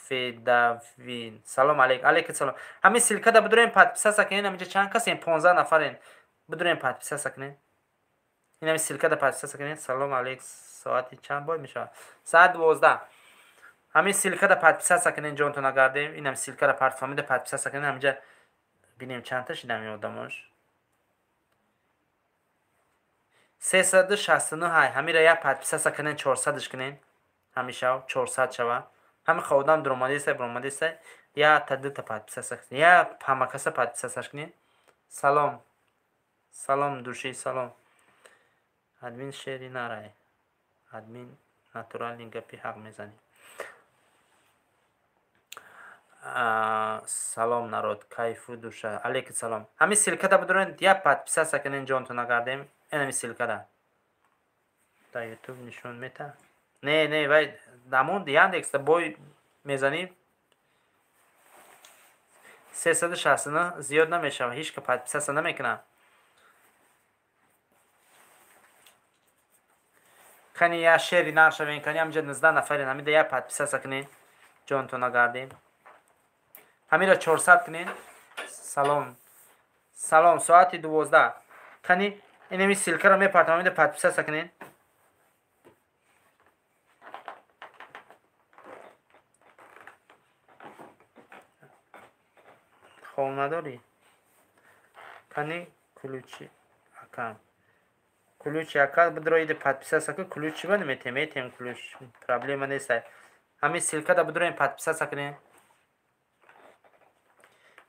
فیداوین سلام علیکم سلام همین سیلکا ده بدرین پادپیسا کنین همینجا چند کسی 15 نفرین بدرین پادپیسا کنین اینمی سیلکا ده پادپیسا کنین سلام علیکم ساعتی چند باید میشه ساعت 12 همین سیلکا ده پادپیسا کنین جون تو نگردیم اینم سیلکا ده پادفامی ده پادپیسا کنین همینجا ببینیم چند تا شدم یادمش 369 های همین را یا پادپیسا کنین 400ش کنین همیشه 400 شوه همین خودم درومادیست یا تدل تا پادپیسا کنین یا همکاسه پادپیسا کنین سلام دوشی سلام ادمین شیری نرای ادمین ناتورال گپی حق میزنی سلام نارود کیفو دوشه علیکم سلام همین سیلکا دا بدرین یا پادپیسا کنین جون تو نگردیم اینمی سیلکا دا در یوتیوب نشون میده نه وای دامون یاندکس دا بوی میزنیم 369 زیاد نمیشه هیچ که پادپیسا نمیکنه کنی یا شیری نرشوین کنی همینجا 19 نفرین همین یا پادپیسا کنین جون تو نگردیم همین را 400 کنین سلام ساعت 12 کنی اینمی سیلکا را میپرتم همین پادپیسا کنین خواه نداری کنی کلوچی اکا بدروید پادپیسا کنین کلوچی با نمیتیم کلوچ پرابلم نیست همین سیلکا دا بدروید پادپیسا کنین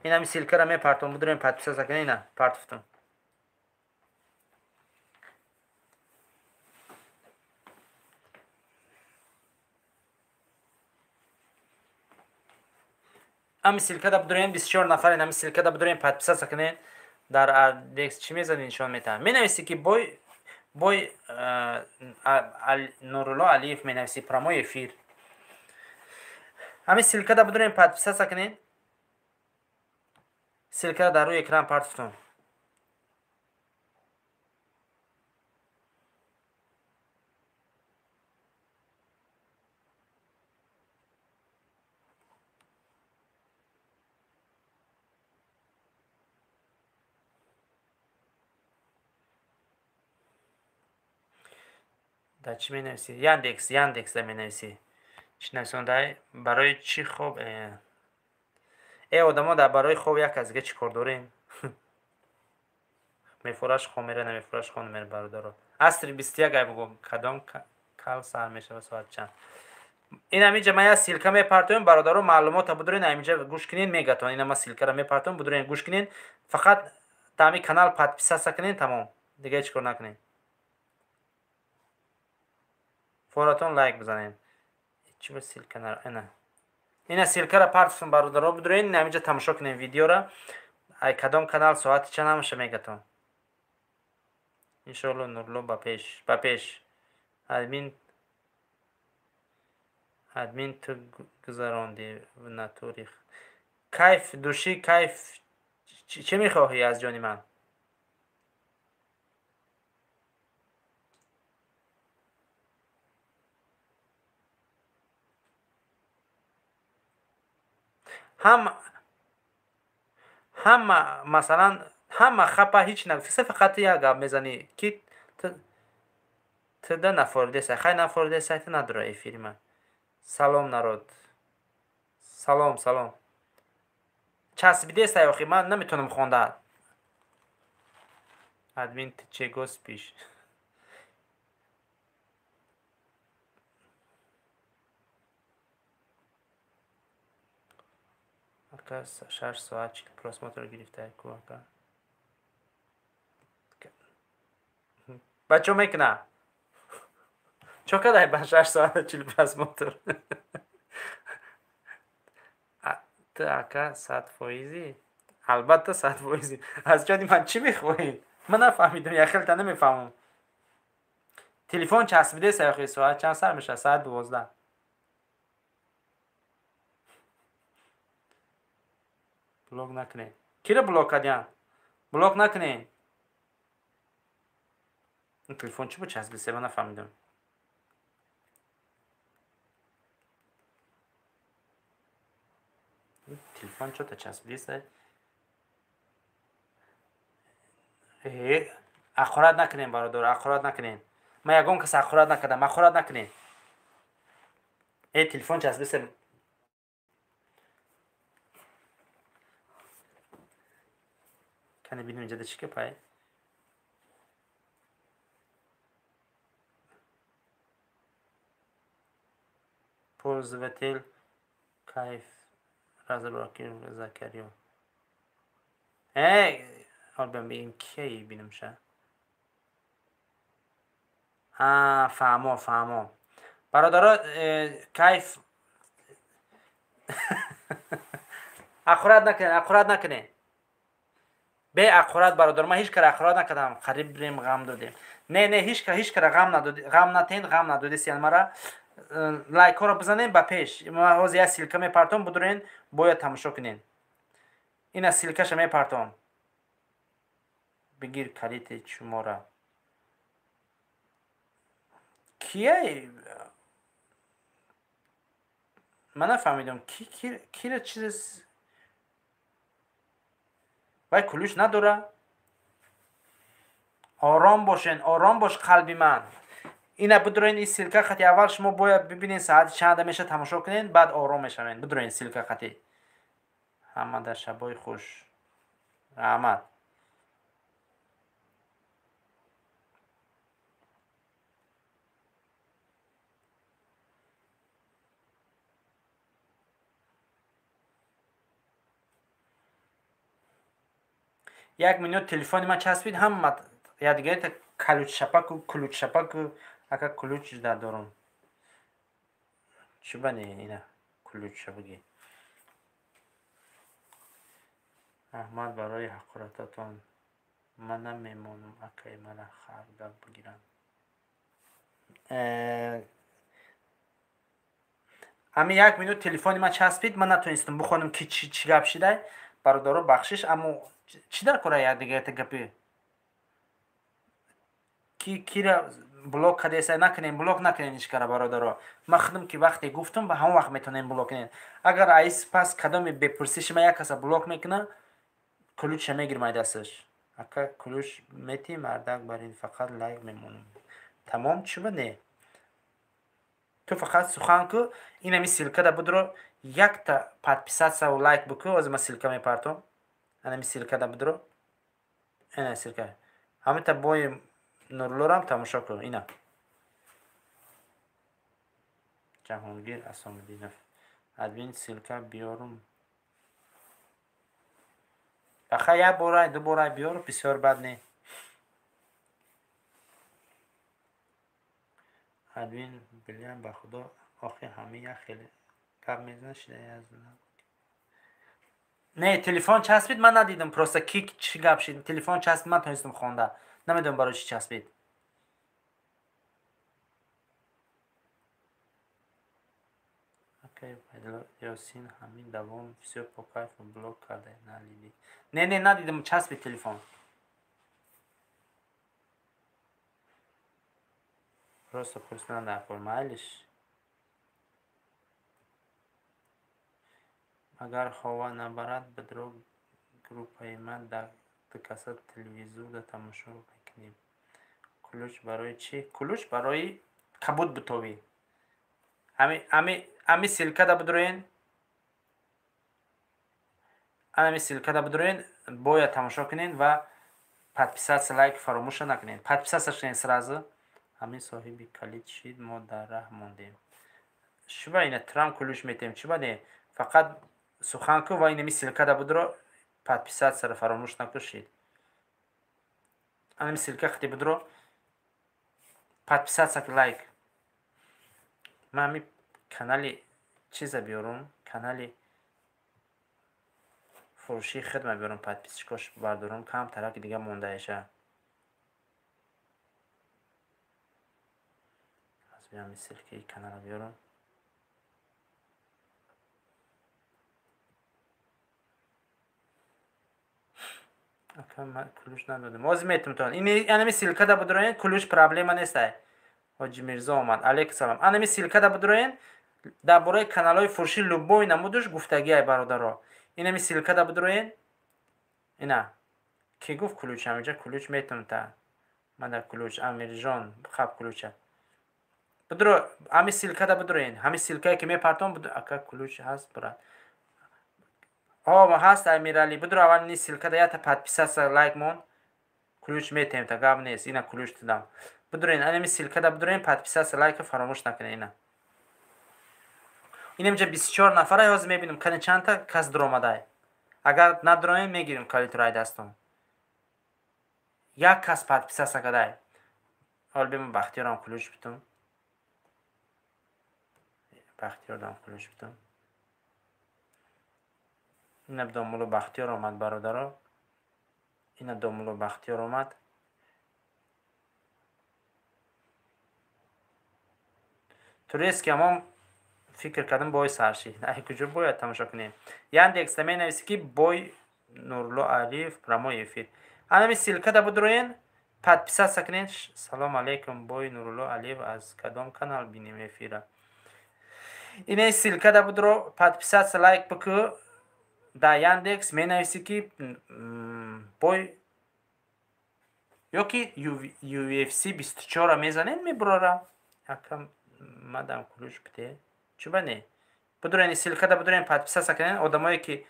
این همین سیلکا را میپرتم بدروید پادپیسا کنین نه پرتفتم همین سیلکا دا بدروید 24 نفرین همین سیلکا دا بدروید پادپیسا کنین در اردکس چی میزنین نشون میتن می نویسی که بوی نورالله علیف می نویسی پراموی افیر همین سیلکا دا بدروید پادپیسا کنین سیلکا در روی اکران پرتفتم در چی می نویسی؟ یاندکس در می نویسی چی نویسونده برای چی خوب ای آدم ها در برای خوب یک از دیگه چی کار داریم میفورش خواه میره نمیفورش خواه نمیره برادارو اصری 21 بگو کدام کل سر میشه و ساعت چند این همینجا من یا سیلکا میپرتویم برادارو معلومات بدورین همینجا گوش کنین میگتون این ما سیلکا را میپرتویم بدورین گوش کنین فقط تامی کانال پادپیسا کنین تمام دیگه هیچ کار نکنین فوراتون لایک بزنین چی با سیلکا نه این سیلکا را پرتفتون برادارو بدورین همینجا تماشا کنین ویدیو را ای کدام کانال ساعت چند همشه میگتون انشالله نورلو با پیش ادمین تو گذراندی و نطوری کیف دوشی کیف چه میخواهی از جانی من ҳама масалан ҳама хапа ҳеч нафиса фақат як гап мезанӣ ки тда нафоридесай хай нафоридесайти надора эфири ман. Салом народ. Салом. Часбидесай охи ман наметавонам хонда. Админ ты чего спишь? Ака 6 соат просмотр гирифта ку ака. Бачо мекна. Чо кадай ба 6 соат 40 просмотр. Ты ака 100%. Албатта 100%. Аз ҷони ман чӣ мехоҳӣ? Ман нафаҳмидам, яхелта намефаҳмам. Телефон часбидесай охи соат чанд сар мешавад? Соат 12. блок накунед. Киро блок кардиян? Блок накунед. Телефон чӣ бо часбидесай? Ман нафаҳмидам. Телефон чота часбидесай? ақорат накунед бародор, ақорат накунед. Ман ягон кас ақорат накардам. Ақорат накунед. Телефон часбидесай. Кани бинем инҷода чӣ гапай? Пользователь кайф разработчик Закарьев. Албан бинем ки бинем ша. фаҳмо. Бародаро кайф ақорат накунед. бе ақорат бародар, ман ҳеч кара ақорат накардам. Қариб бирем ғам додем. Не ҳеч кара ғам натен, ғам надодесиян мара. Лайкҳоро бизанем ба пеш. Ман ҳозир як силка мепартом, будурен бояд тамошо кунен. Ина силкаша мепартом. Бигир калити чумора. Кияй? Ман нафаҳмидам. Кира чиз вай кулуш надора? Ором бошен, ором бош қалби ман. Ина бидурен ин силка хати аввал шумо бояд бибинен саати чанда меша тамошо кунен, баъд ором мешавен. Бидурен силка хати. Ҳамада шабои хуш. Раҳмат. Як минут телефони ман часпид, ҳама ядигарита кулучшапаку ака кулуч дар дорум. Чӣ бане ина кулучшапаги? Раҳмат барои ҳақорататон. Ман намемонам акаи мана харда бигирам. Ами як минут телефони ман часпид, ман натонистам бихонам ки чӣ гап шидай. Бародаро бахшиш, аммо чӣ дар кора ядигарита гапи? Кира блок кардесай накунем, блок накунем ҳеч кара бародаро. Ман худам ки вақте гуфтам ба ҳамон вақт метавонем блок кунем. Агар аиз пас кадоме бепурсӣ шума як каса блок мекуна, кулучша мегирмай дасташ. Ака кулуч мети мардак барин фақат лайк мемонам. Тамом чӣ бане? Ту фақат сухан ку, инами силкада будро якта подписатсия ва лайк буку, ҳозир ман силка мепартом. Анами силкада будро. Ина силка. Ҳамита бои нурлурам тамошо кун. Ина. Ҷаҳонгир Асомиддинов. Админ силка биёрум. Аха як бора, ду бора биёр, бисёр бад не. админ билям ба худо охи ҳамин як хеле гап мезанад шидаи аз не телефон часпид ман надидам просто ки чӣ гап шид телефон часпид ман тонистам хонда намедонам барои чӣ часпид окей ёсин ҳамин давом всё по кайфу блок карда налиди не надидам часпид телефон просто пурсидан дар формайлиш агар ҳова набарад бидро группаи ман дар каса телевизора тамошо мекунем. Кулуч барои чӣ? Кулуч барои кабуд битовӣ. Ами силкада бидроен. Ами силкада бидроен, бояд тамошо кунен ва подписаться, лайк фаромӯш накунед. Подписаться шуден сразу. Ҳамин соҳиби калид шид, мо дар раҳ мондем. Шуба ина Трамп кулуч метем. Шуба не. Фақат сухан ку ва инами силкада бидро подписаться фаромӯш накушид. Ами силка хати бидро подписаться лайк. Ман ами канали чиза биёрам, канали фурӯшии хидма биёрам, подписчикош бардорам, кам тараки дига мондаиша. аз ами силкаи канала биёрам. Акам кулуч надодем. Оз метумтон. Инами силкада бидроен, кулуч проблема нестай. Ҳоҷи Мирзо омад. Алейкум. Анами силкада бидроен, дар бораи каналҳои фурӯши любой намудуш гуфтагиай бародаро. Инами силкада бидроен. Ина. Ки гуфт кулуч ҳамиҷа кулуч метумта. Мада кулуч Амирҷон хаб кулуча. Бидро ами силкада бидроен. Ҳами силкае ки мепартон ака кулуч ҳаст брат. Ҳаст Амирали. Бидро аввал ни силкада ята подписаться лайк мон. Кулуч метемта гап нест. Ина кулуч дидам. Бидроен ами силкада бидроен, подписаться лайк фаромӯш накунед. Ина. Инамҷа 24 нафара ҳозир мебинем. Кани чанд та кас дромадай. Агар надроем мегирем калитраи дастон. Як кас подписаться кадай. Ҳол бимон Бахтиёрам кулуч битум. Бахтиёрам кулуч битум. Ина домуло Бахтиёр омад бародаро. Ина домуло Бахтиёр омад. Турест ки амон фикр кардам бой сарши. Ай куҷо бояд тамошо кунем. Яндекс да менависи ки бой Нурло Алиев прямой эфир. Анами силкада бидроен, подписаться кунед. Салом алейкум, бой Нурло Алиев аз кадом канал бинем эфира. Ина силкада бидро подписаться лайк бику. Да Яндекс менависи ки бой ёки UFC 24 мезанед меброра. Акам мадам кулуч бите. Чуба не. Бидроен силкада бидроен подписаться кунед. Одамое ки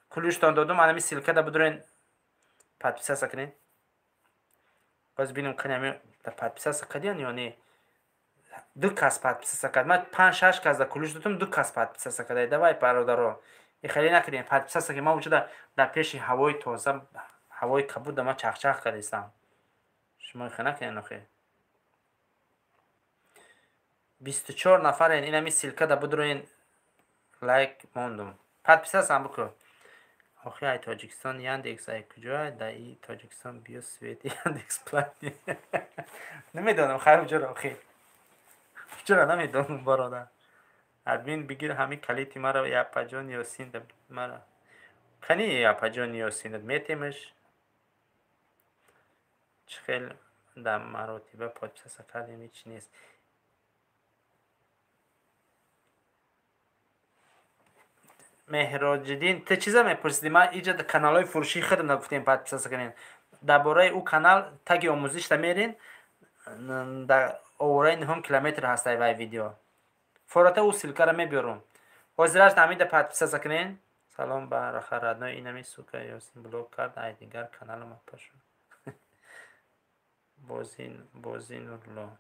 кулучтон додум, анами силкада бидроен подписаться кунед. Боз бинем канами да подписаться кадиан ё не. Ду кас подписаться кад. Ман 5-6 кас да кулуч додум, ду кас подписаться кадай. Давай бародаро. Ихали накунем подписаться ки ман вуҷуда дар пеши ҳавои тоза, ҳавои кабуда ман чахчах кардистам. Шумо ихе накунем охе. 24 нафарен. Инами силкада бидроен лайк мондум. Подписаться буку. Охи ай Тоҷикистон Яндекс ай куҷоай? Да и Тоҷикистон биё свет Яндекс платни. Намедонам хайр ҷора охи. Ҷора намедонам бародар. Админ бигир ҳами калити маро Япаҷон Ёсин да мара. Кани Япаҷон Ёсин да метемаш. Чхел да маротиба подписаться кардем ҳеч нест. Меҳроҷиддин, ты чиза мепурсиди? Ман иҷа каналҳои фурӯшии худам гуфтем подписаться кунед. Дар бораи ӯ канал таги омӯзиш да мерин. Дар овораи 9 километр ҳастай вай видео. Форота ӯ силкара мебиёрам. Ҳозираш ҳамида подписаться кунед. Салом ба рахарадной инами сука Ёсин блок кард. Ай дигар каналам пашу. Бози Нурло.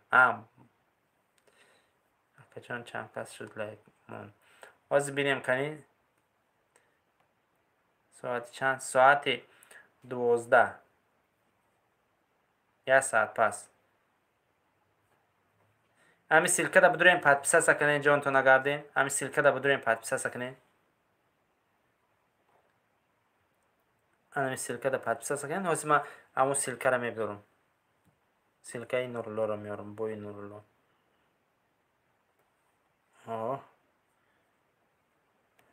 Акачон чанд кас шуд лайк мон. Ҳозир бинем кани. Соати чанд? Соати 12. 1 соат пас. Ами силкада бидроен подписаться кунед ҷонтон агардем. Ами силкада бидроен подписаться кунед. Ами силкада подписаться кунед. Ҳозир ман ҳамун силкара мебарам. Силкаи Нурлоро меорам, бой Нурло.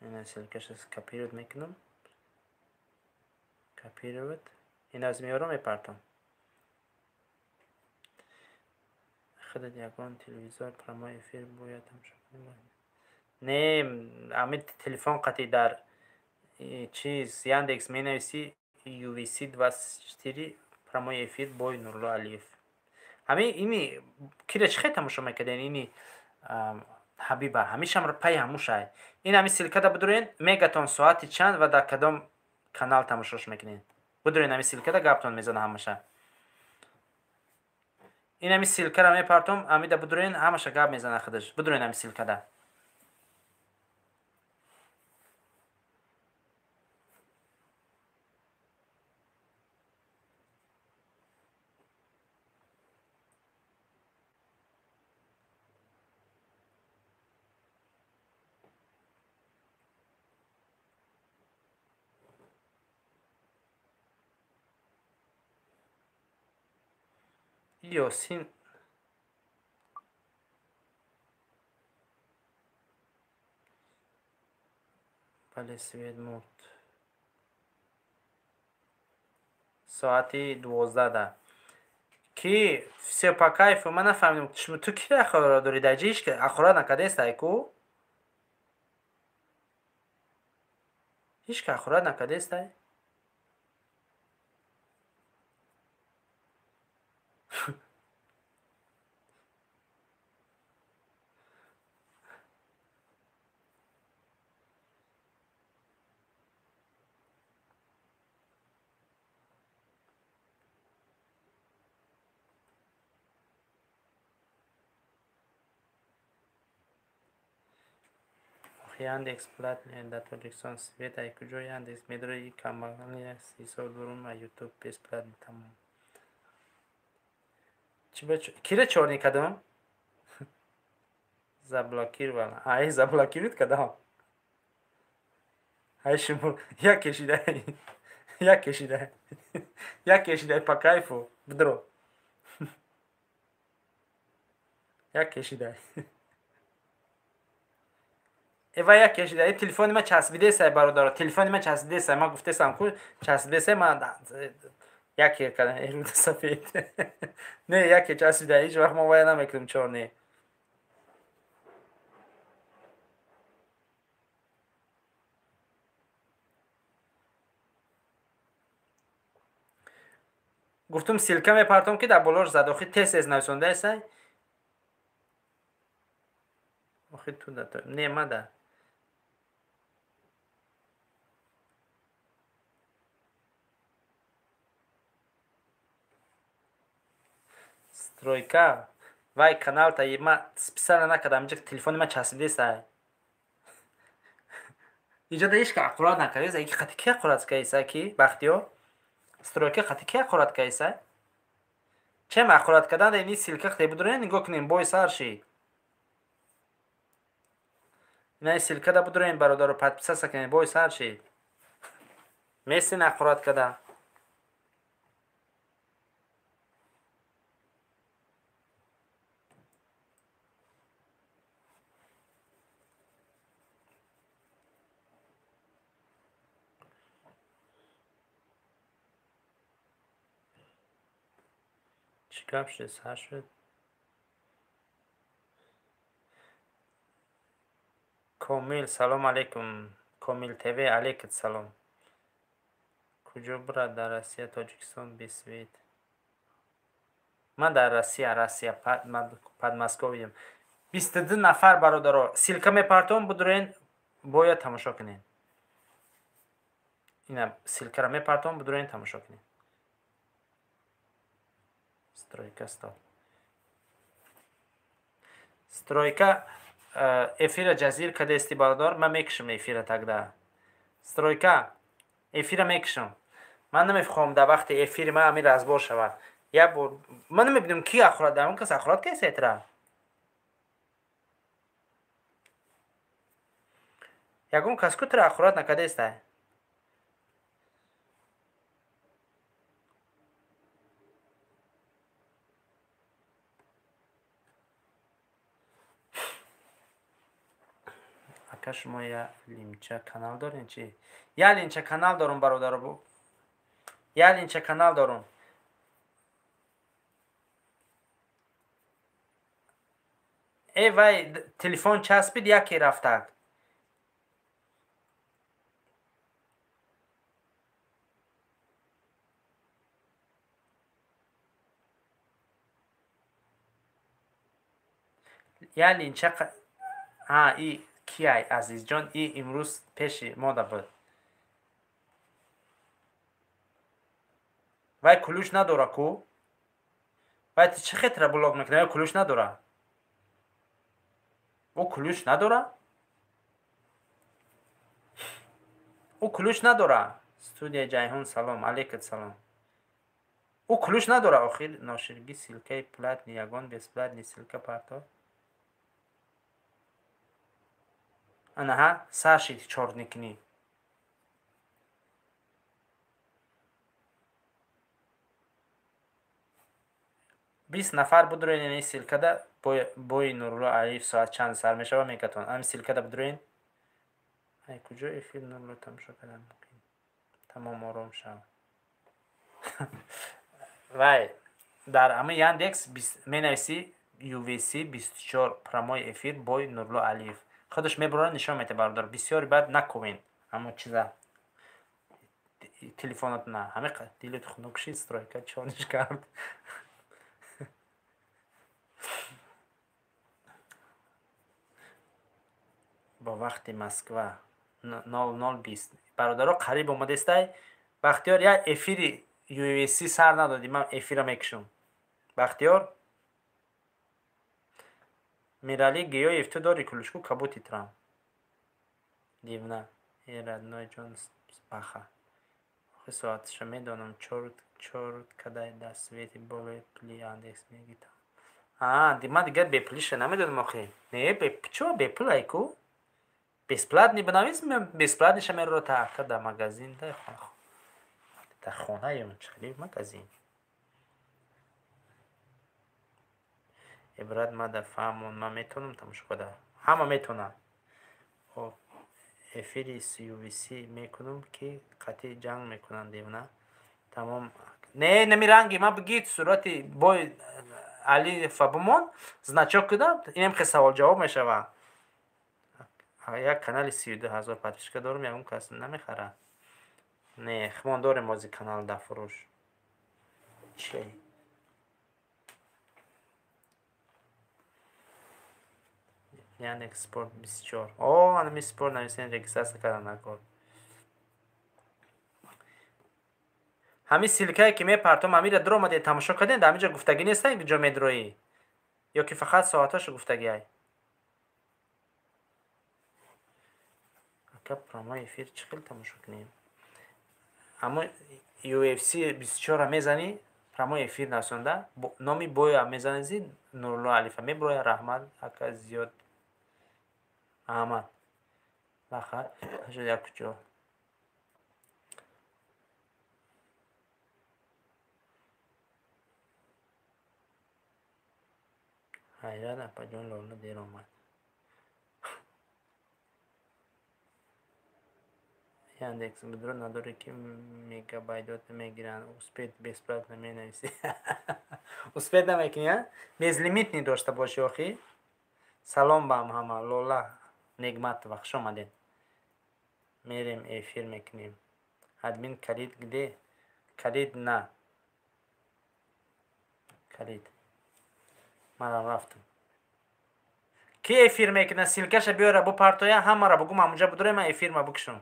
Ина силкаша копировать мекунам. Копировать. Ина аз меорам мепартам. Худат ягон телевизор прямой эфир бояд тамошо кунем. не ҳамин телефон қатъи дар чиз Яндекс менависи UVC 24 прямой эфир бой Нурло Алиев. ҳамин ини кира чӣ хел тамошо мекарден? Ини ҳабиба ҳамишамро пай ҳамушай. Ин ҳамин силкада бидурен мегатон соати чанд ва дар кадом канал тамошош мекунед. Бидурен ҳамин силкада гаптон мезана ҳамаша. Ин ҳамин силкара мепартом ҳамида бидурен ҳамаша гап мезана худаш. Бидурен ҳамин силкада. Ёсин бале свет мод соати 12 да ки все по кайфу. Ман нафаҳмидам ту ки ахора дори дар ҷиш ки ахора накадестай ку ҳич ки ахора накадестай. Яндекс платный дар Тоҷикистон свет ай куҷо Яндекс медора и камбағали аст 30 сол бурун а YouTube бесплатный тамом. Кира чорни кадом? Заблокировала. Ай заблокирует кадом? Ай шумо як кешидай. Як кешидай. Як кешидай по кайфу. Бидро. Як кешидай. Эва як кешида. Телефони ма часбидесай бародаро. Телефони ма часбидесай. Ма гуфтесам ку часбидесай ма як кардам эруда сафед. Не як часбида. Ҳеҷ вақт мо вая намекунем чорне. гуфтум силка мепартом ки дар болош задохи тез нависондасай. охи ту да не мада. Стройка. Вай канал та ма специально накардам ҷа телефони ма часбидесай. Иҷода иш ки ақурат накардеса. Ики қати ки ақурат кайса ки бахтиёр. Стройка қати ки ақурат кайса. Чем ақурат кардан да ини силка қати будурен нигоҳ кунем бой сар шид. Ина силка да будурен бародаро подписаться кунем бой сар шид. Месин ақурат кардан. چی گپ شد؟ سر شد. کومیل سلام علیکم. کومیل تیوی علیکت سلام. کجا برد در روسیه تاجیکستان بسوید؟ من در روسیه подмосковьем 22 нафар бародаро силка мепартом будурен бояд тамошо кунед. ина силкара мепартом будурен тамошо кунед. Стройка стоп. Стройка эфира ҷазир кадести бародар. Ман мекушам эфира тагда. Стройка эфира мекушам. Ман намефаҳмам дар вақти эфири ман ҳамин разбор шавад. Як бор ман намебинам ки ахурат дар он кас ахурат кайсетра. Ягон кас кутра ахурат накадестай. ака шумо я линча канал доред чи? Я линча канал дорум бародаро бу. Я линча канал дорум. Вай телефон часпид яке рафтак. یعنی چقدر ای کیای عزیز جان ای امروز پیش ما بود وای کلوش نداره کو وای چه خطر بلاگ میکنه وای کلوش نداره او کلوش نداره او کلوش نداره استودیو جیهون سلام علیکم سلام او کلوش نداره آخر ناشرگی سیلکه پلات نیگان بیس پلات نی سیلکه پارتا آنها ساشی چورنیکنی 20 نفر بدرین این سیلکه ده بوی نورالله علیف ساعت چند سر میشه و میکتون همین سیلکه ده بدرین ای کجا ای فیلم نورالله تماشا کردم تمام آرام شد وای در همه یاندکس می نویسی UVC 24 پرامای افیر بوی نورالله علیف خودش میبره نشان میده برادر بسیار بد نکنین اما چیزا تلفنات نه همه دیلت خنوکشی استرایکر چانش کرد با وقت مسکو 00:20 برادرها قریب اومده استای بختیار یا افیر UVC سر ندادی من افیر میکشم بختیار میرالی گیو افته داری کلوشکو کبوتی ترام دیونا ایراد نوی جون بخا آخه ساعتش میدانم چورت کدای دست ویتی بوی پلی اندکس میگیتم دیما دیگر بپلیش نمیدونم آخه نه چرا بپلای کو بسپلات بنویسم بسپلات نشه میره رو تا در مگزین در خانه یا چخلی مگزین عبرت ما در فهمون من میتونم تماشا کنم همه میتونم افیری CUVC میکنم که قطعی جنگ میکنن دیونه تمام نه نمیرنگی من بگید صورتی بای علی فبمون значок کدم اینم خیلی سوال جواب میشه یک کانال 32,000 подписчика دارم یکم کس نمیخره نه خمان داریم بازی کانال در فروش چی یعنی اکسپورت 24 انمی سپورت نویسین رگیستراسیون کردن نکن همین سیلکایی که میپرتم همین را درو اومدی تماشا کردین در همینجا گفتگی نیست اینجا میدروی یا که فقط ساعتاشو گفتگی های که پرامای افیر چقدر تماشا کنیم اما UFC 24 را میزنی پرامای افیر نسونده نامی بوی هم میزنی زید نورالله علیفه میبروی رحمت اکا زیاد احمد بخیر شد یک کجا حیران اپا جون لاله دیر آمد یاندکس بدرو نداره که میگابایدات میگیرن اسپید بیسپلات نمی نویسی اسپید نمیکنی ها؟ بیز لیمیت نی داشته باشی آخی سلام با همه لولا نگمت وقت آمدین میریم افیر میکنیم ادمین کلید گده کلید نه کلید من رفتم کی افیر میکنه سیلکش بیاره بو پارتویا همه را بگو من اونجا بدوره من افیر ما بکشم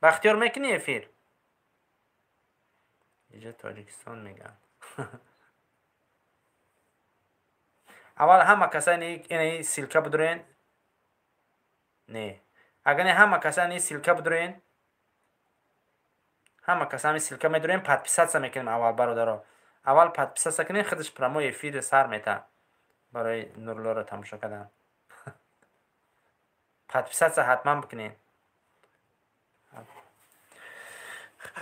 بختیار میکنی افیر اینجا تاجیکستان میگن اول همه کسانی این سیلکه بدورین نه اگر نه همه کسانی سیلکه بدورین همه کسانی سیلکه میدورین подписаться میکنیم اول برادرها اول подписаться کنین خودش پرامو افیر سر میته برای نورالله را تماشا کردن подписаться حتما بکنین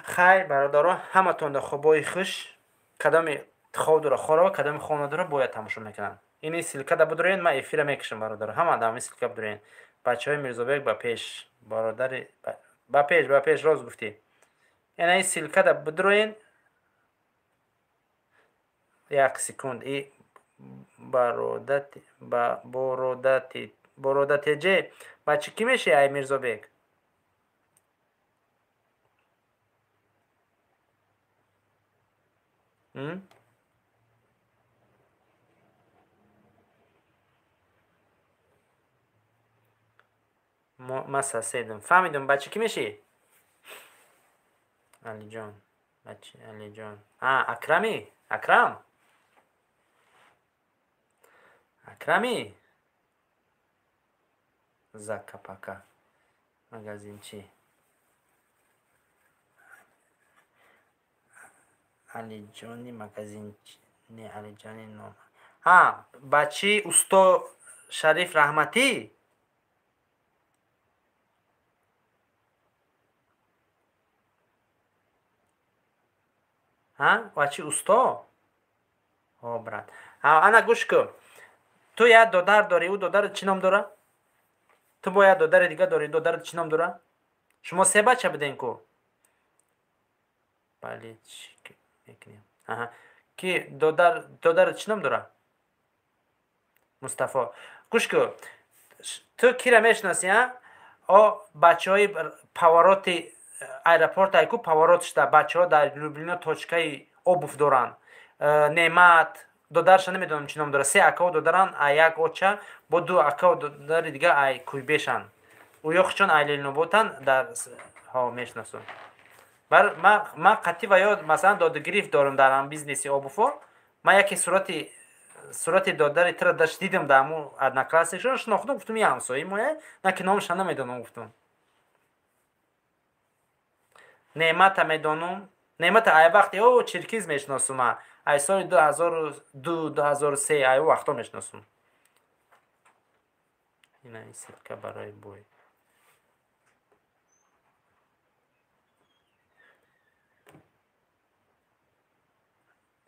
خیر برادرها همه تون در خوبای خوش کدام خواب داره خورا کدام خونه داره باید تماشا میکنن این سیلکه ده بدرین من افیر میکشم برادر همه دام سیلکه بدرین بچهای میرزابک با پیش برادر با پیش راز گفتی این سیلکه ده بدرین یک سکوند ای برادت جه بچه کی میشه ای میرزابک масаседум фаҳмидум бачи кӣ мешӣ алиҷон бачи алиҷон акрами акрами закапака магазинчи алиҷони магазинчи алиҷони ном бачи усто шариф раҳматӣ бачи усто брат ана гӯш кун ту як додар дорӣ ӯ додарат чӣ ном дорад ту бо як додари дига дорӣ додарат чӣ ном дорад шумо се бача будем ку бале чӣ мекунем ки додарат чӣ ном дорад мустафо гӯш кун ту кира мешиносӣ бачаҳои повороти аэропортай ку поворотшда бачаҳо дар Люблино точкаи обув доранд Неъмат додарша намедонам чӣ ном дорад се акао додаранд як оча бо ду акао додари дига ай кӯйбешанд уёхчон ай Леноботанд дар мешиносам ман қатъи ва ёд масалан додагирифт дорам дар бизнеси обувҳо ман яке сурати додари тира даш дидам дар ҳамун одноклассникшон шинохтам гуфтам ин ҳамсояи моя наки номаша намедонам гуфтам Неъмата медонам Неъмата ай вақте чиркиз мешиносам ай соли 2002-2003 ай вақто мешиносам ина ин силка барои бой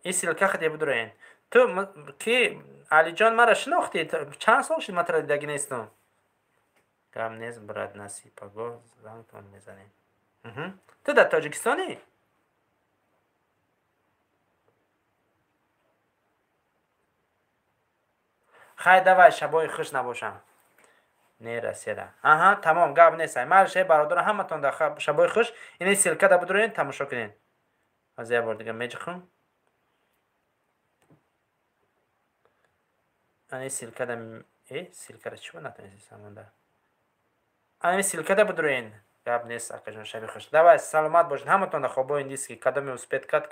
ин силка хаде будурен ту ки алиҷон маро шинохтӣ чанд сол шуд ман тара дидагӣ нестам гап нест брат насипагоҳ зангтон мезанем ту дар тоҷикистонӣ хай давай шабои хуш набошам нерасида тамом гап нест марше бародарон ҳаматон дар шабои хуш ин силка да будурен тамошо кунед аз як бор дига меҷихам ани силкада силкада чиба натонистам монда ани силкада будурен гап нест акаҷон шаби хуш давай саломат бошед ҳаматон дар хобои индиски кадоме успед кад